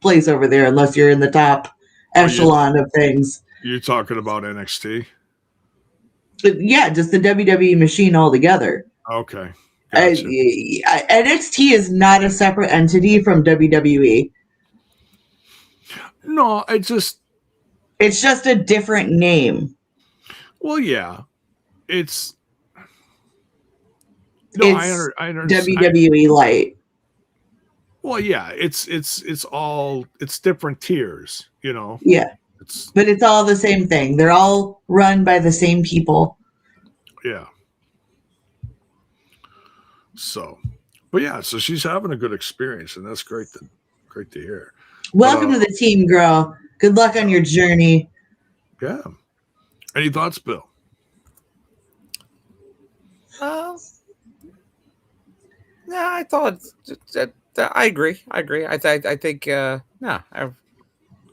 place over there unless you're in the top echelon of things. You're talking about NXT? But yeah, just the WWE machine altogether. Okay. Gotcha. NXT is not a separate entity from WWE. No, it's just a different name. Well, yeah. I understand. WWE Light. Well, yeah, it's different tiers, Yeah. But it's all the same thing. They're all run by the same people. Yeah. So, but yeah, so she's having a good experience, and that's great to hear. Welcome to the team, girl. Good luck on your journey. Yeah. Any thoughts, Bill? No, I thought that. I agree. I think I think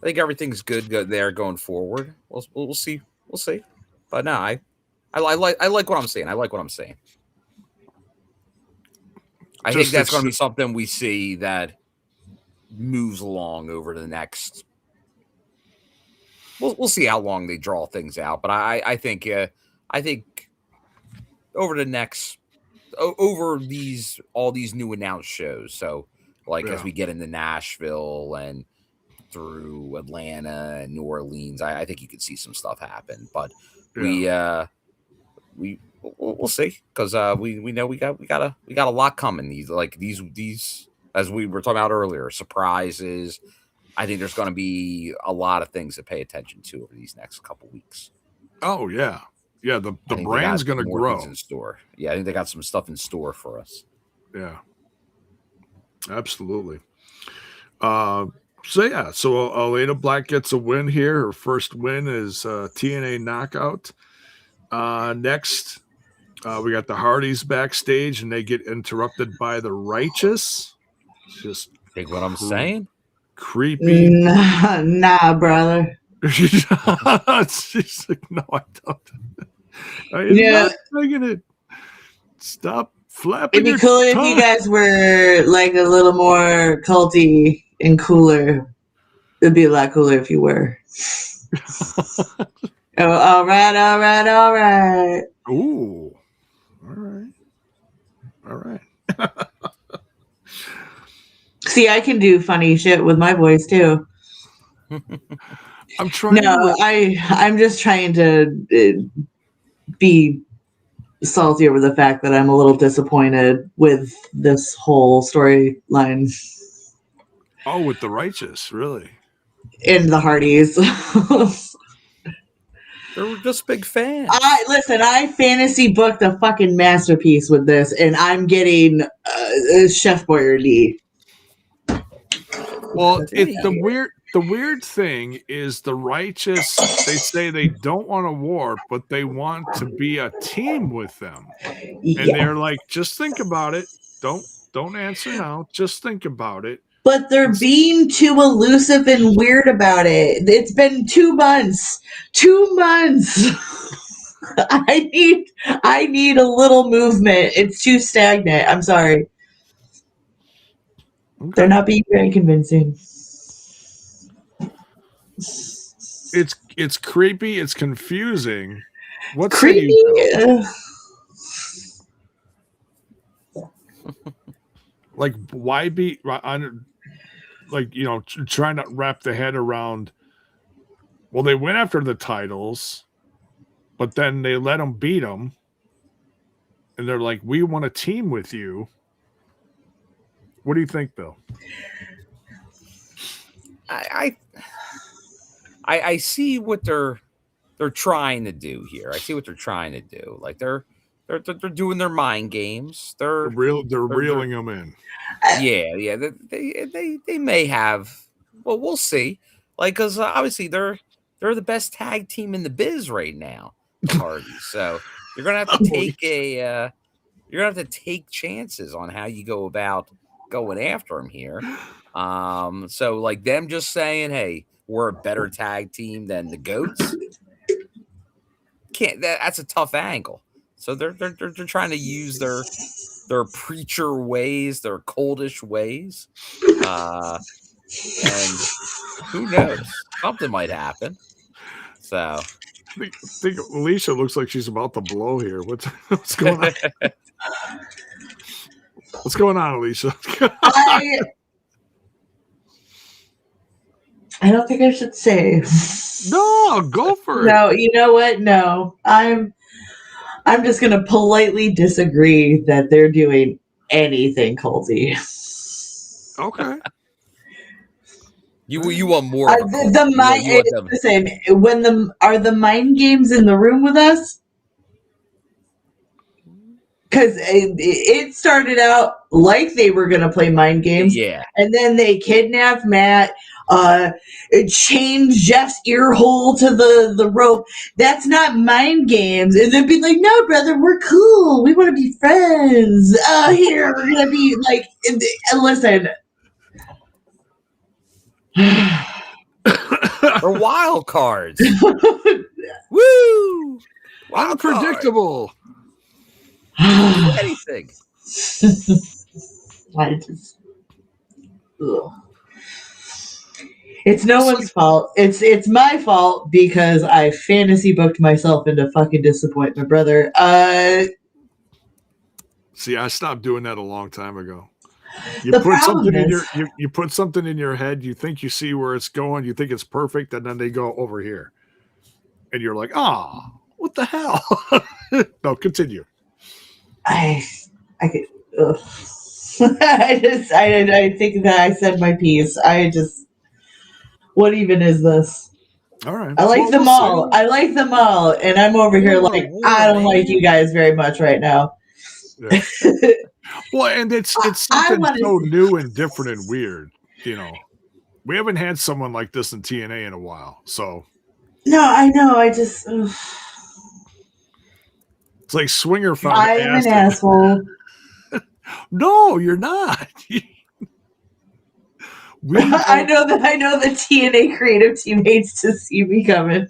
everything's good there going forward. We'll see. But no, I like what I'm saying. I think that's going to be something we see that moves along over the next. We'll see how long they draw things out, but I think over the next. Over all these new announced shows. So as we get into Nashville and through Atlanta and New Orleans, I think you could see some stuff happen. But we we'll see, because we know we got a lot coming. These as we were talking about earlier, surprises. I think there's going to be a lot of things to pay attention to over these next couple weeks. Oh yeah, yeah. The I think brand's going to more grow. things in store. Yeah, I think they got some stuff in store for us. Yeah, absolutely. So Elayna Black gets a win here. Her first win is TNA knockout. Next, we got the Hardys backstage, and they get interrupted by the Righteous. Just Think what I'm saying? Creepy. Nah, brother. She's like, no, I don't. I am not taking it. Stop flapping. It'd be cool if you guys were like a little more culty and cooler. It'd be a lot cooler if you were. Oh, all right. Ooh. All right. See, I can do funny shit with my voice too. I'm trying. I'm just trying to be salty over the fact that I'm a little disappointed with this whole storyline. Oh, with the Righteous, really? And the Hardys. They're just big fans. I fantasy booked a fucking masterpiece with this, and I'm getting Chef Boyardee. Well, the weird thing is the Righteous, they say they don't want a war, but they want to be a team with them. Yeah. And they're like, just think about it. Don't answer now. Just think about it. But they're being too elusive and weird about it. It's been 2 months. 2 months. I need a little movement. It's too stagnant. I'm sorry. Okay. They're not being very convincing. It's creepy. It's confusing. What's creepy? Like, why be on? Like, you know, trying to wrap the head around. Well, they went after the titles, but then they let them beat them, and they're like, "We want a team with you." What do you think, Bill? I see what they're trying to do here. I see what they're trying to do. Like they're doing their mind games. They're reeling them in. Yeah. They may have. Well, we'll see. Like, because obviously they're the best tag team in the biz right now, the Hardys. So you're gonna have to take chances on how you go about going after them here. So like them just saying, "Hey, we're a better tag team than the Goats." That's a tough angle. So they're trying to use their preacher ways, their coldish ways, and who knows, something might happen. So I think Alicia looks like she's about to blow here. What's going on? What's going on, Alicia? I don't think I should say. No, go for it. No, you know what? No, I'm just gonna politely disagree that they're doing anything culty. Okay. You want more? Listen, are the mind games in the room with us? Because it started out like they were going to play mind games. Yeah. And then they kidnapped Matt, chained Jeff's ear hole to the rope. That's not mind games. And then be like, no, brother, we're cool. We want to be friends. Here, we're going to be like, and listen. Or wild cards. Woo! Wild Unpredictable. Anything. It's no one's fault. It's my fault because I fantasy booked myself into fucking disappointment, brother. See, I stopped doing that a long time ago. You put something in you put something in your head, you think you see where it's going, you think it's perfect, and then they go over here. And you're like, What the hell? No, continue. I could, ugh. I think that I said my piece. What even is this? All right. I like Well, them we'll see. all. I like them all. And I'm over here War, like, I don't like you guys very much right now. Yeah. Well, and it's I something want so to. new and different and weird. You know, we haven't had someone like this in TNA in a while, so No, I know. I just. Ugh. it's like Swinger found I am an acid. asshole. No, you're not. We I don't. know the TNA creative team hates to see me coming.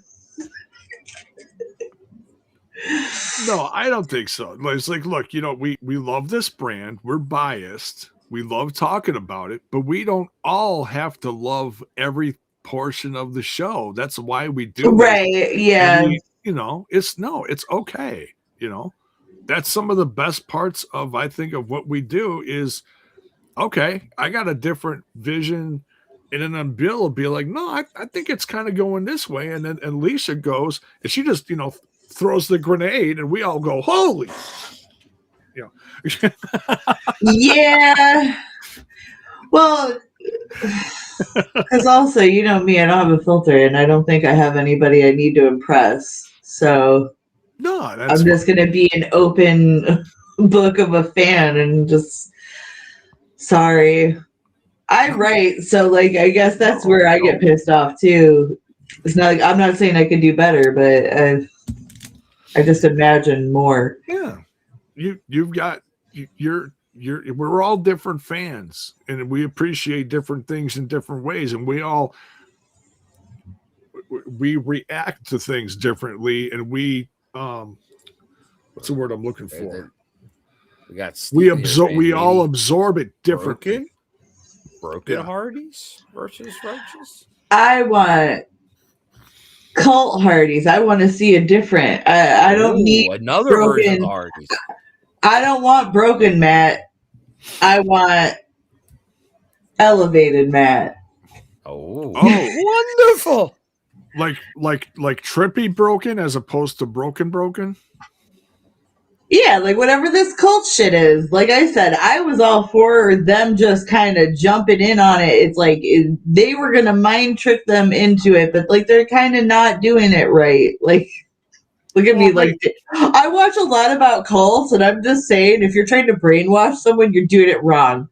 No, I don't think so. It's like, look, we love this brand. We're biased. We love talking about it, but we don't all have to love every portion of the show. That's why we do this. Right, And yeah. it's okay. That's some of the best parts of, I think, of what we do is, okay, I got a different vision. And then Bill will be like, no, I think it's kind of going this way. And then Alicia goes, and she just, throws the grenade, and we all go, holy. Yeah. Well, because also, you know me, I don't have a filter, and I don't think I have anybody I need to impress. So No, that's I'm just going to be an open book of a fan and just, sorry. I write, so like, I guess that's where I get pissed off too. It's not like, I'm not saying I could do better, but I just imagine more. Yeah, you've got we're all different fans, and we appreciate different things in different ways, and we react to things differently, and we what's the word I'm looking for? We all absorb it differently. Broken Hardys versus Righteous. I want cult Hardys. I want to see a different. I don't need another broken, version of the Hardys. I don't want broken Matt. I want elevated Matt. Oh, wonderful! Like trippy broken as opposed to broken. Yeah, like whatever this cult shit is. Like I said, I was all for them just kind of jumping in on it. It's like they were gonna mind trick them into it, but like they're kind of not doing it right. Like, look at me. Like, I watch a lot about cults, and I'm just saying, if you're trying to brainwash someone, you're doing it wrong.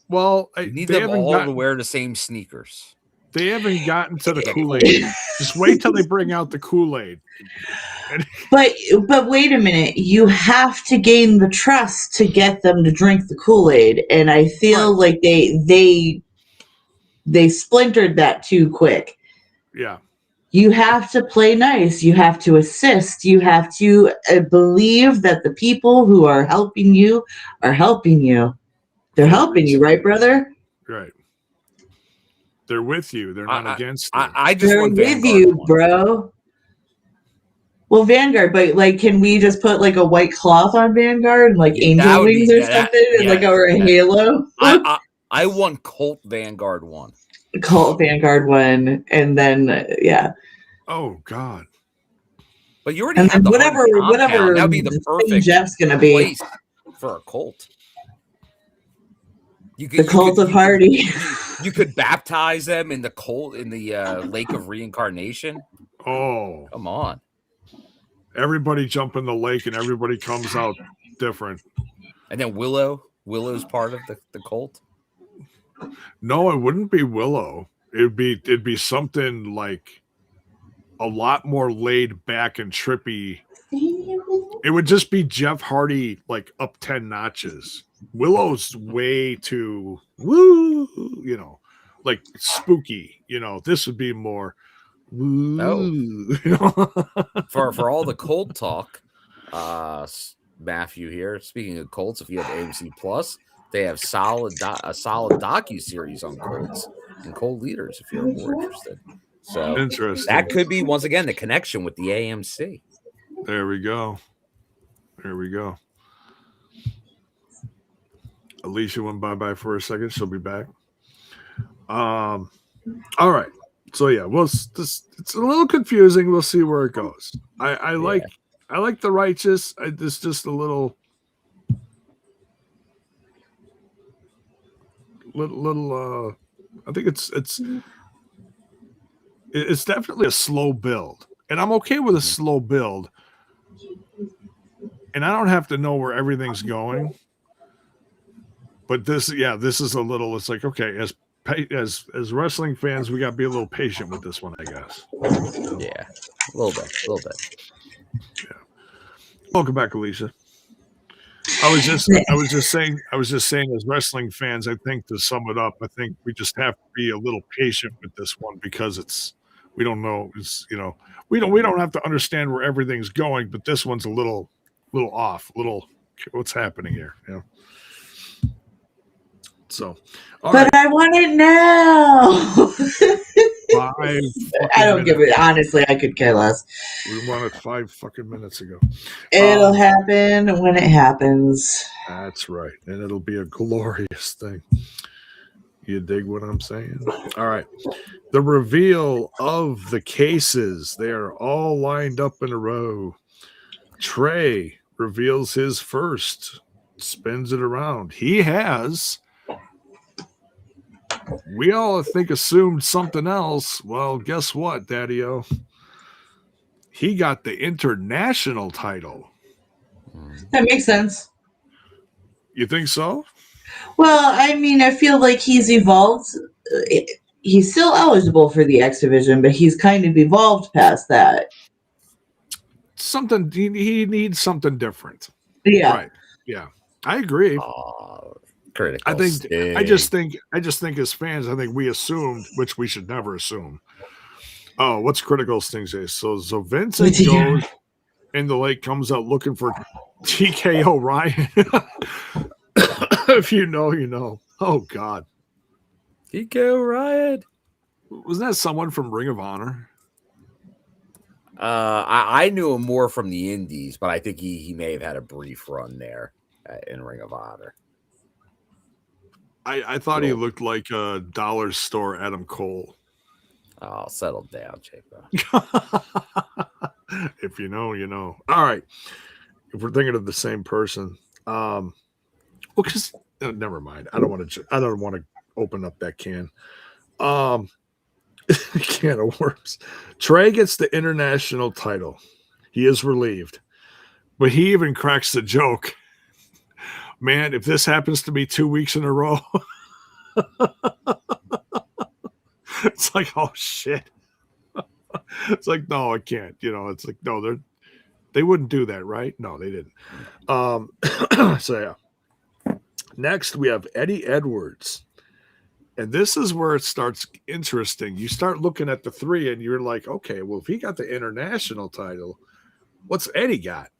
Well, you need them all to wear the same sneakers. They haven't gotten to the Kool-Aid. Just wait till they bring out the Kool-Aid. But wait a minute. You have to gain the trust to get them to drink the Kool-Aid, and I feel like they splintered that too quick. Yeah. You have to play nice. You have to assist. You have to believe that the people who are helping you are helping you. They're helping you, right, brother? Right. They're with you. They're not against you. I just They're want with Vanguard you, one. bro. Well, Vanguard, but like, can we just put like a white cloth on Vanguard and like angel wings or something, and or a halo? I want Colt Vanguard 1. Cult Vanguard 1, and then yeah. Oh God. But you already have the whatever that would be the perfect Jeff's gonna be place for a cult. The cult of Hardy. You could baptize them in the cult in the lake of reincarnation. Oh, come on! Everybody jump in the lake, and everybody comes out different. And then Willow's part of the cult. No, it wouldn't be Willow. It'd be something like a lot more laid back and trippy. It would just be Jeff Hardy like up 10 notches. Willow's way too like spooky. This would be more woo. For all the cult talk, Matthew here. Speaking of cults, if you have AMC Plus, they have a solid docu-series on cults and cult leaders if you're more interested. So interesting. That could be once again the connection with the AMC. There we go. Alicia went bye-bye for a second. She'll be back. All right. So yeah, it's a little confusing. We'll see where it goes. I like the righteous. It's just a little I think it's definitely a slow build, and I'm okay with a slow build, and I don't have to know where everything's going. But this is a little. It's like, okay, as wrestling fans, we got to be a little patient with this one, I guess. Yeah, a little bit. Yeah. Welcome back, Alicia. I was just saying, as wrestling fans, I think to sum it up, I think we just have to be a little patient with this one because we don't know. We don't have to understand where everything's going, but this one's a little off. What's happening here? Yeah. So, but I want it now. 5 I don't give it. minutes. Honestly, I could care less. We won it 5 fucking minutes ago. It'll happen when it happens. That's right, and it'll be a glorious thing. You dig what I'm saying? All right. The reveal of the cases. They are all lined up in a row. Trey reveals his first, spins it around. He has. We all, I think, assumed something else. Well, guess what, Daddy-O? He got the international title. That makes sense. You think so? Well, I mean, I feel like he's evolved. He's still eligible for the X Division, but he's kind of evolved past that. Something he needs something different. Yeah. Right. Yeah. I agree. Critical. I just think as fans, I think we assumed, which we should never assume. Oh, what's critical things say? So Vincent goes in the lake, comes out looking for TKO Ryan. If you know, you know. Oh God. TKO Ryan. Wasn't that someone from Ring of Honor? I knew him more from the Indies, but I think he may have had a brief run there in Ring of Honor. I thought he looked like a dollar store Adam Cole. Oh, settle down, Jacob. If you know, you know. All right. If we're thinking of the same person, well, because never mind. I don't want to open up that can. Can of worms. Trey gets the international title. He is relieved, but he even cracks the joke. Man, if this happens to me 2 weeks in a row, it's like, oh shit. It's like, no, I can't. You know, it's like, no, they wouldn't do that, right? No, they didn't. So yeah. Next, we have Eddie Edwards. And this is where it starts interesting. You start looking at the three and you're like, okay, well, if he got the international title, what's Eddie got?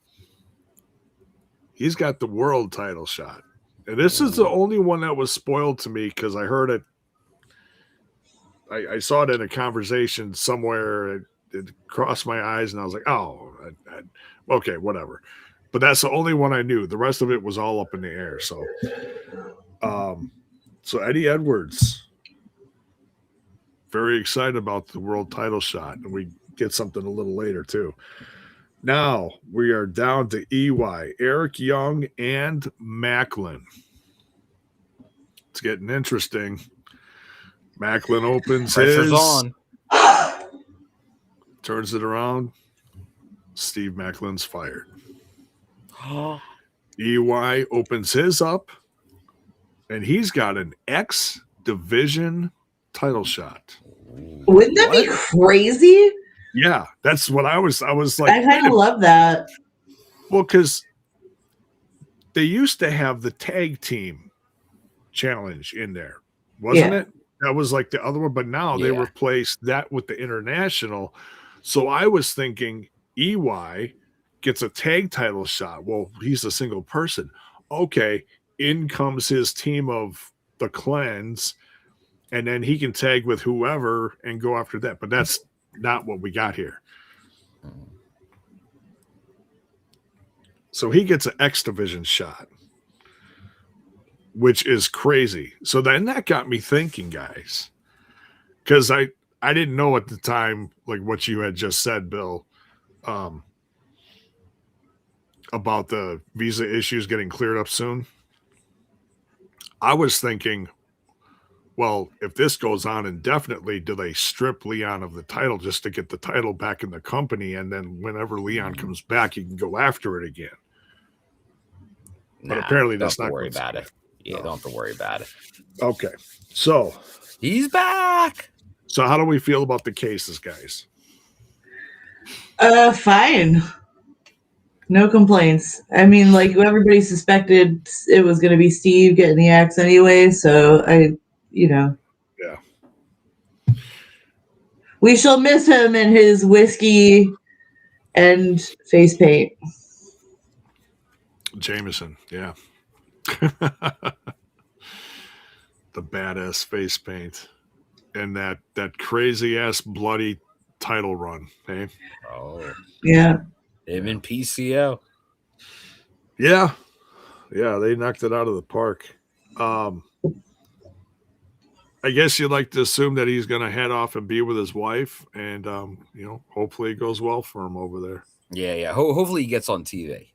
He's got the world title shot. And this is the only one that was spoiled to me because I heard it. I saw it in a conversation somewhere. It crossed my eyes and I was like, oh, okay, whatever. But that's the only one I knew. The rest of it was all up in the air. So, so Eddie Edwards, very excited about the world title shot. And we get something a little later too. Now we are down to EY, Eric Young and Macklin. It's getting interesting. Macklin opens Pressure's his. on. Turns it around. Steve Macklin's fired. EY opens his up. And he's got an X Division title shot. Wouldn't that be crazy? Yeah, that's what I was like. I kind of love that. Well, because they used to have the tag team challenge in there, wasn't it? That was like the other one, but now they replaced that with the international. So I was thinking EY gets a tag title shot. Well, he's a single person. Okay, in comes his team of the Cleanse, and then he can tag with whoever and go after that. But that's not what we got here. So he gets an X Division shot, which is crazy. So then that got me thinking, guys, because I I didn't know at the time, like what you had just said, Bill, about the visa issues getting cleared up soon. I was thinking, well, if this goes on indefinitely, do they strip Leon of the title just to get the title back in the company? And then whenever Leon comes back, he can go after it again. But apparently that's not worry about it. Yeah, don't have to worry about it. Okay. So he's back. So how do we feel about the cases, guys? Fine. No complaints. I mean, like, everybody suspected it was going to be Steve getting the axe anyway, so Yeah. We shall miss him and his whiskey and face paint. Jameson, yeah. The badass face paint. And that crazy ass bloody title run, hey? Oh. Yeah. Him and PCO. Yeah. Yeah, they knocked it out of the park. I guess you'd like to assume that he's going to head off and be with his wife, and hopefully it goes well for him over there. Yeah. Hopefully he gets on TV.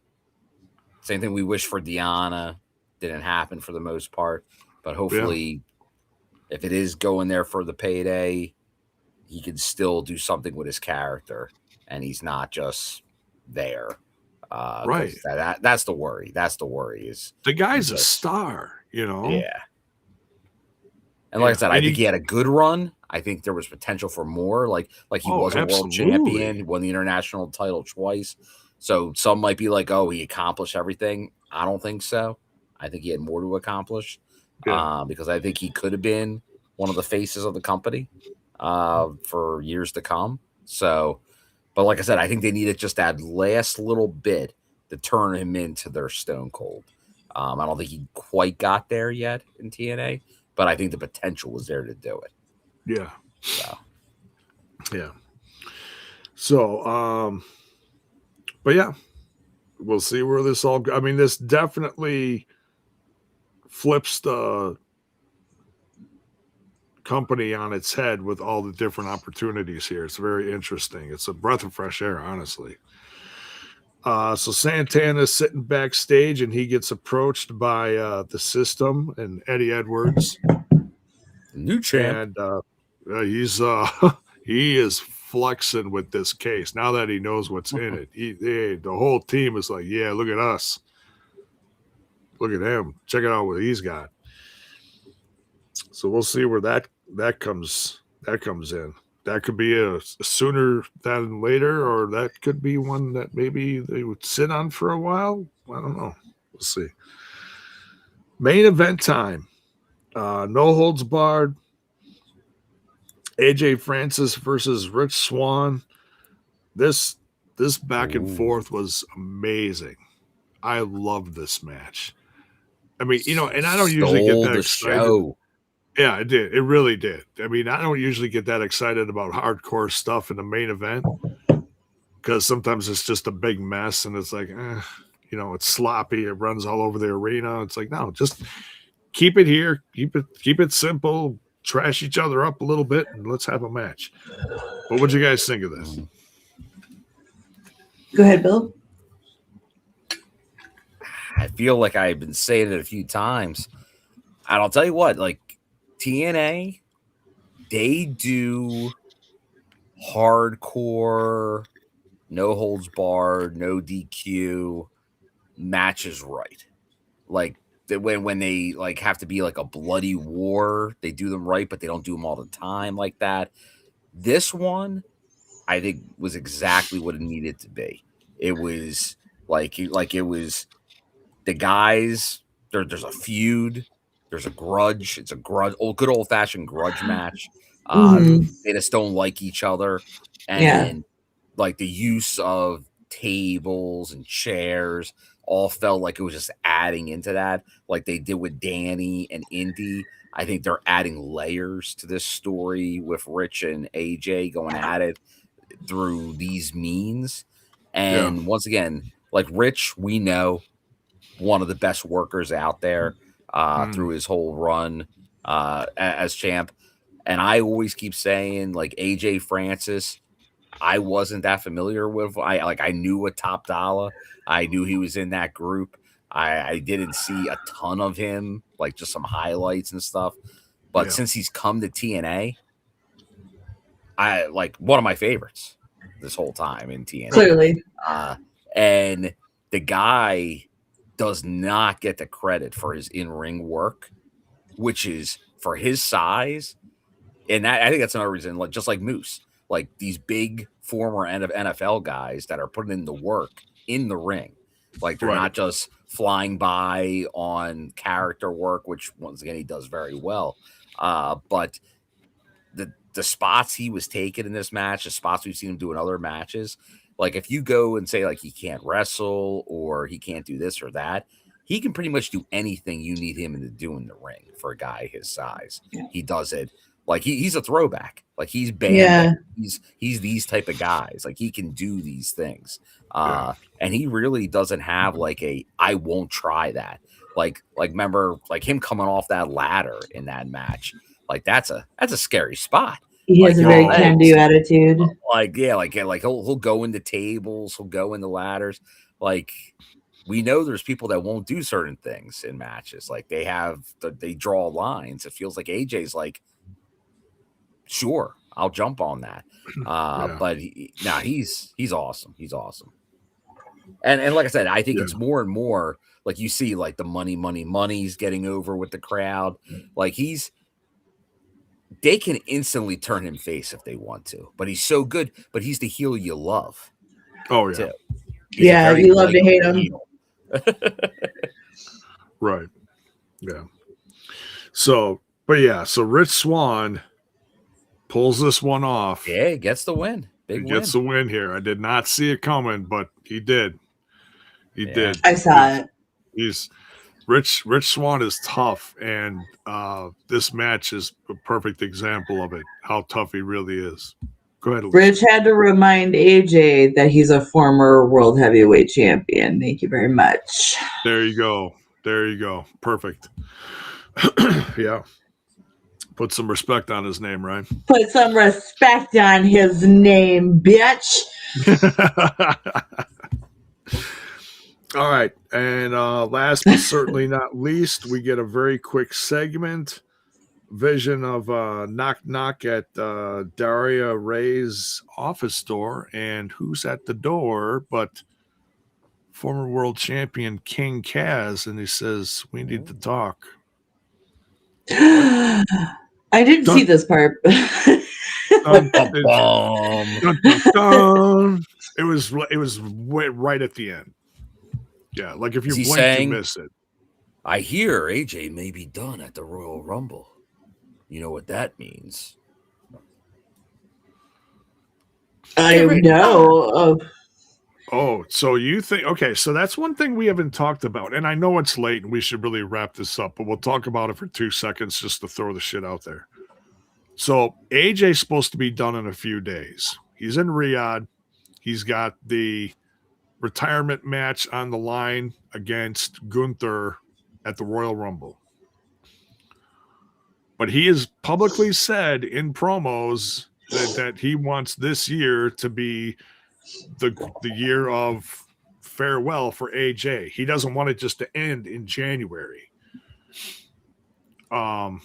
Same thing we wish for Deanna. Didn't happen for the most part, but hopefully, if it is going there for the payday, he can still do something with his character, and he's not just there. Right. That's the worry. That's the worry. Is the guy's a star, Yeah. And like I said, I think he had a good run. I think there was potential for more. Like he was a world champion. He won the international title twice. So some might be like, oh, he accomplished everything. I don't think so. I think he had more to accomplish because I think he could have been one of the faces of the company for years to come. So, but like I said, I think they needed just that last little bit to turn him into their Stone Cold. I don't think he quite got there yet in TNA, but I think the potential was there to do it. Yeah. Yeah. So, but yeah, we'll see where this all goes. I mean, this definitely flips the company on its head with all the different opportunities here. It's very interesting. It's a breath of fresh air, honestly. So Santana's sitting backstage and he gets approached by the System and Eddie Edwards. New champ. And he is flexing with this case now that he knows what's in it. The whole team is like, yeah, look at us. Look at him. Check it out what he's got. So we'll see where that comes in. That could be a sooner than later, or that could be one that maybe they would sit on for a while. I don't know. We'll see. Main event time. No holds barred. AJ Francis versus Rich Swann. This back and forth was amazing. I love this match. I mean, and I don't usually get that excited. Show. Yeah, it did. It really did. I mean, I don't usually get that excited about hardcore stuff in the main event because sometimes it's just a big mess and it's like, it's sloppy. It runs all over the arena. It's like, no, just keep it here. Keep it simple. Trash each other up a little bit and let's have a match. What would you guys think of this? Go ahead, Bill. I feel like I've been saying it a few times. And I'll tell you what, like TNA, they do hardcore, no holds barred, no DQ matches right. Like when they like have to be like a bloody war, they do them right, but they don't do them all the time like that. This one, I think, was exactly what it needed to be. It was like it was the guys. There's a feud. There's a grudge. It's a good old fashioned grudge match. They just don't like each other, and like the use of tables and chairs all felt like it was just adding into that, like they did with Danny and Indy. I think they're adding layers to this story with Rich and AJ going at it through these means. And once again, like Rich, we know one of the best workers out there through his whole run as champ. And I always keep saying, like, AJ Francis, I wasn't that familiar with. I knew a Top Dollar. I knew he was in that group. I didn't see a ton of him, like just some highlights and stuff. But since he's come to TNA, I like one of my favorites this whole time in TNA. Clearly. And the guy does not get the credit for his in-ring work, which is for his size. And I think that's another reason, like just like Moose, like these big former NFL guys that are putting in the work in the ring. Like they're not just flying by on character work, which once again he does very well. But the spots he was taking in this match, the spots we've seen him do in other matches, like if you go and say like he can't wrestle or he can't do this or that, he can pretty much do anything you need him to do in the ring for a guy his size. Yeah. He does it. Like he's a throwback. Like he's banned. Yeah. He's these type of guys. Like he can do these things. And he really doesn't have like I won't try that. Like remember like him coming off that ladder in that match. Like that's a scary spot. He has a very can-do attitude. Like he'll go into tables, he'll go into ladders. Like we know there's people that won't do certain things in matches. Like they draw lines. It feels like AJ's like, sure, I'll jump on that. But he's awesome. He's awesome. And like I said, I think it's more and more like you see like the money's getting over with the crowd. Like they can instantly turn him face if they want to, but he's so good. But he's the heel you love. Oh yeah, too. Yeah, you love to hate him. Right. Yeah. So Rich Swann pulls this one off. Yeah, he gets the win. Gets the win here. I did not see it coming, but he did. He did. I saw it. Rich Swann is tough, and this match is a perfect example of it, how tough he really is. Go ahead, Elayna. Rich had to remind AJ that he's a former world heavyweight champion. Thank you very much. There you go. Perfect. Yeah. Put some respect on his name, right? Put some respect on his name, bitch. All right. And last but certainly not least, we get a very quick segment. Vision of knock knock at Daria Ray's office door. And who's at the door but former world champion King Kaz. And he says, we need to talk. I didn't see this part. It was right at the end. Yeah, like if you blink, you miss it. I hear AJ may be done at the Royal Rumble. You know what that means? I know. Oh, so you think, okay, so that's one thing we haven't talked about. And I know it's late and we should really wrap this up, but we'll talk about it for 2 seconds just to throw the shit out there. So AJ's supposed to be done in a few days. He's in Riyadh. He's got the retirement match on the line against Gunther at the Royal Rumble. But he has publicly said in promos that he wants this year to be the year of farewell for AJ. He doesn't want it just to end in January. Does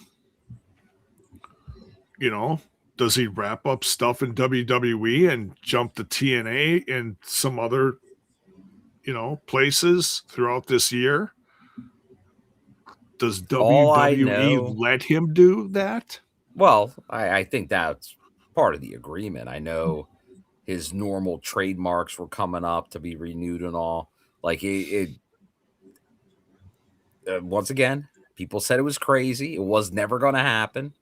he wrap up stuff in WWE and jump to TNA and some other, places throughout this year? Does WWE let him do that? Well, I think that's part of the agreement. I know his normal trademarks were coming up to be renewed and all. Like once again, people said it was crazy. It was never going to happen.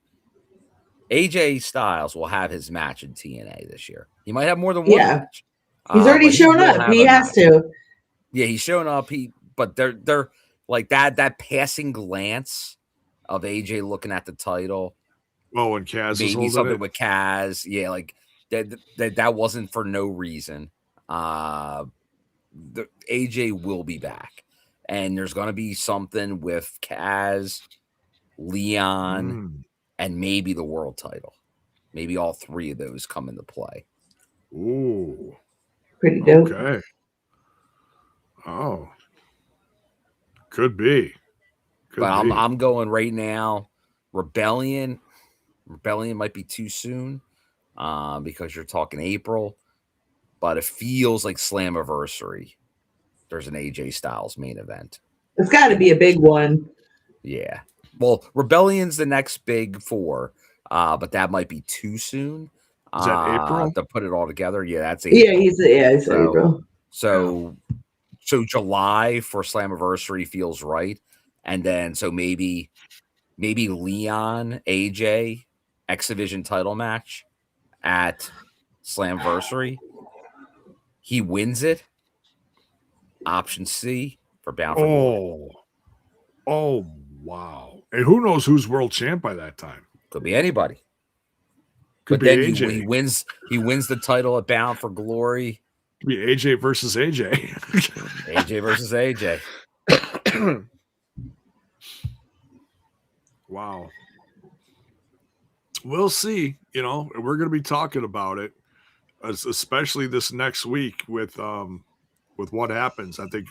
AJ Styles will have his match in TNA this year. He might have more than one match. He's already shown up. He has to. Yeah, he's shown up. But they're like that passing glance of AJ looking at the title. Oh, and Kaz maybe is something with Kaz. Yeah, like that wasn't for no reason. The AJ will be back, and there's going to be something with Kaz, Leon, and maybe the world title. Maybe all three of those come into play. Ooh. Pretty dope. Okay. Oh. Could be. But I'm going right now. Rebellion might be too soon because you're talking April. But it feels like Slammiversary. There's an AJ Styles main event. It's got to be a big one. Yeah. Well, Rebellion's the next big 4, but that might be too soon. Is that April? To put it all together? Yeah, that's April. Yeah, he's April. So July for Slammiversary feels right. And then so maybe Leon, AJ, X Division title match at Slammiversary. He wins it. Option C for Bound for Glory. Oh, wow. And who knows who's world champ by that time? Could be anybody. Could but be then AJ. He wins the title at Bound for Glory. Could be AJ versus AJ. AJ versus AJ. Wow. We'll see. You know, we're going to be talking about it, especially this next week with what happens. I think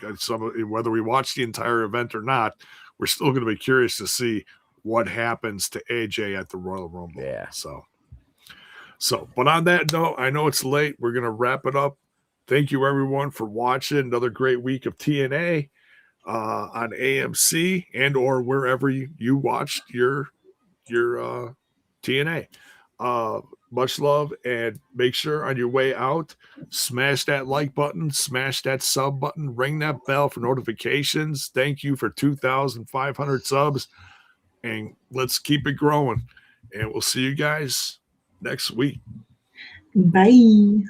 whether we watch the entire event or not, we're still going to be curious to see what happens to AJ at the Royal Rumble. Yeah. So, but on that note, I know it's late. We're going to wrap it up. Thank you, everyone, for watching another great week of TNA on AMC and or wherever you watched your TNA. Much love, and make sure on your way out, smash that like button, smash that sub button, ring that bell for notifications. Thank you for 2,500 subs, and let's keep it growing. And we'll see you guys next week. Bye.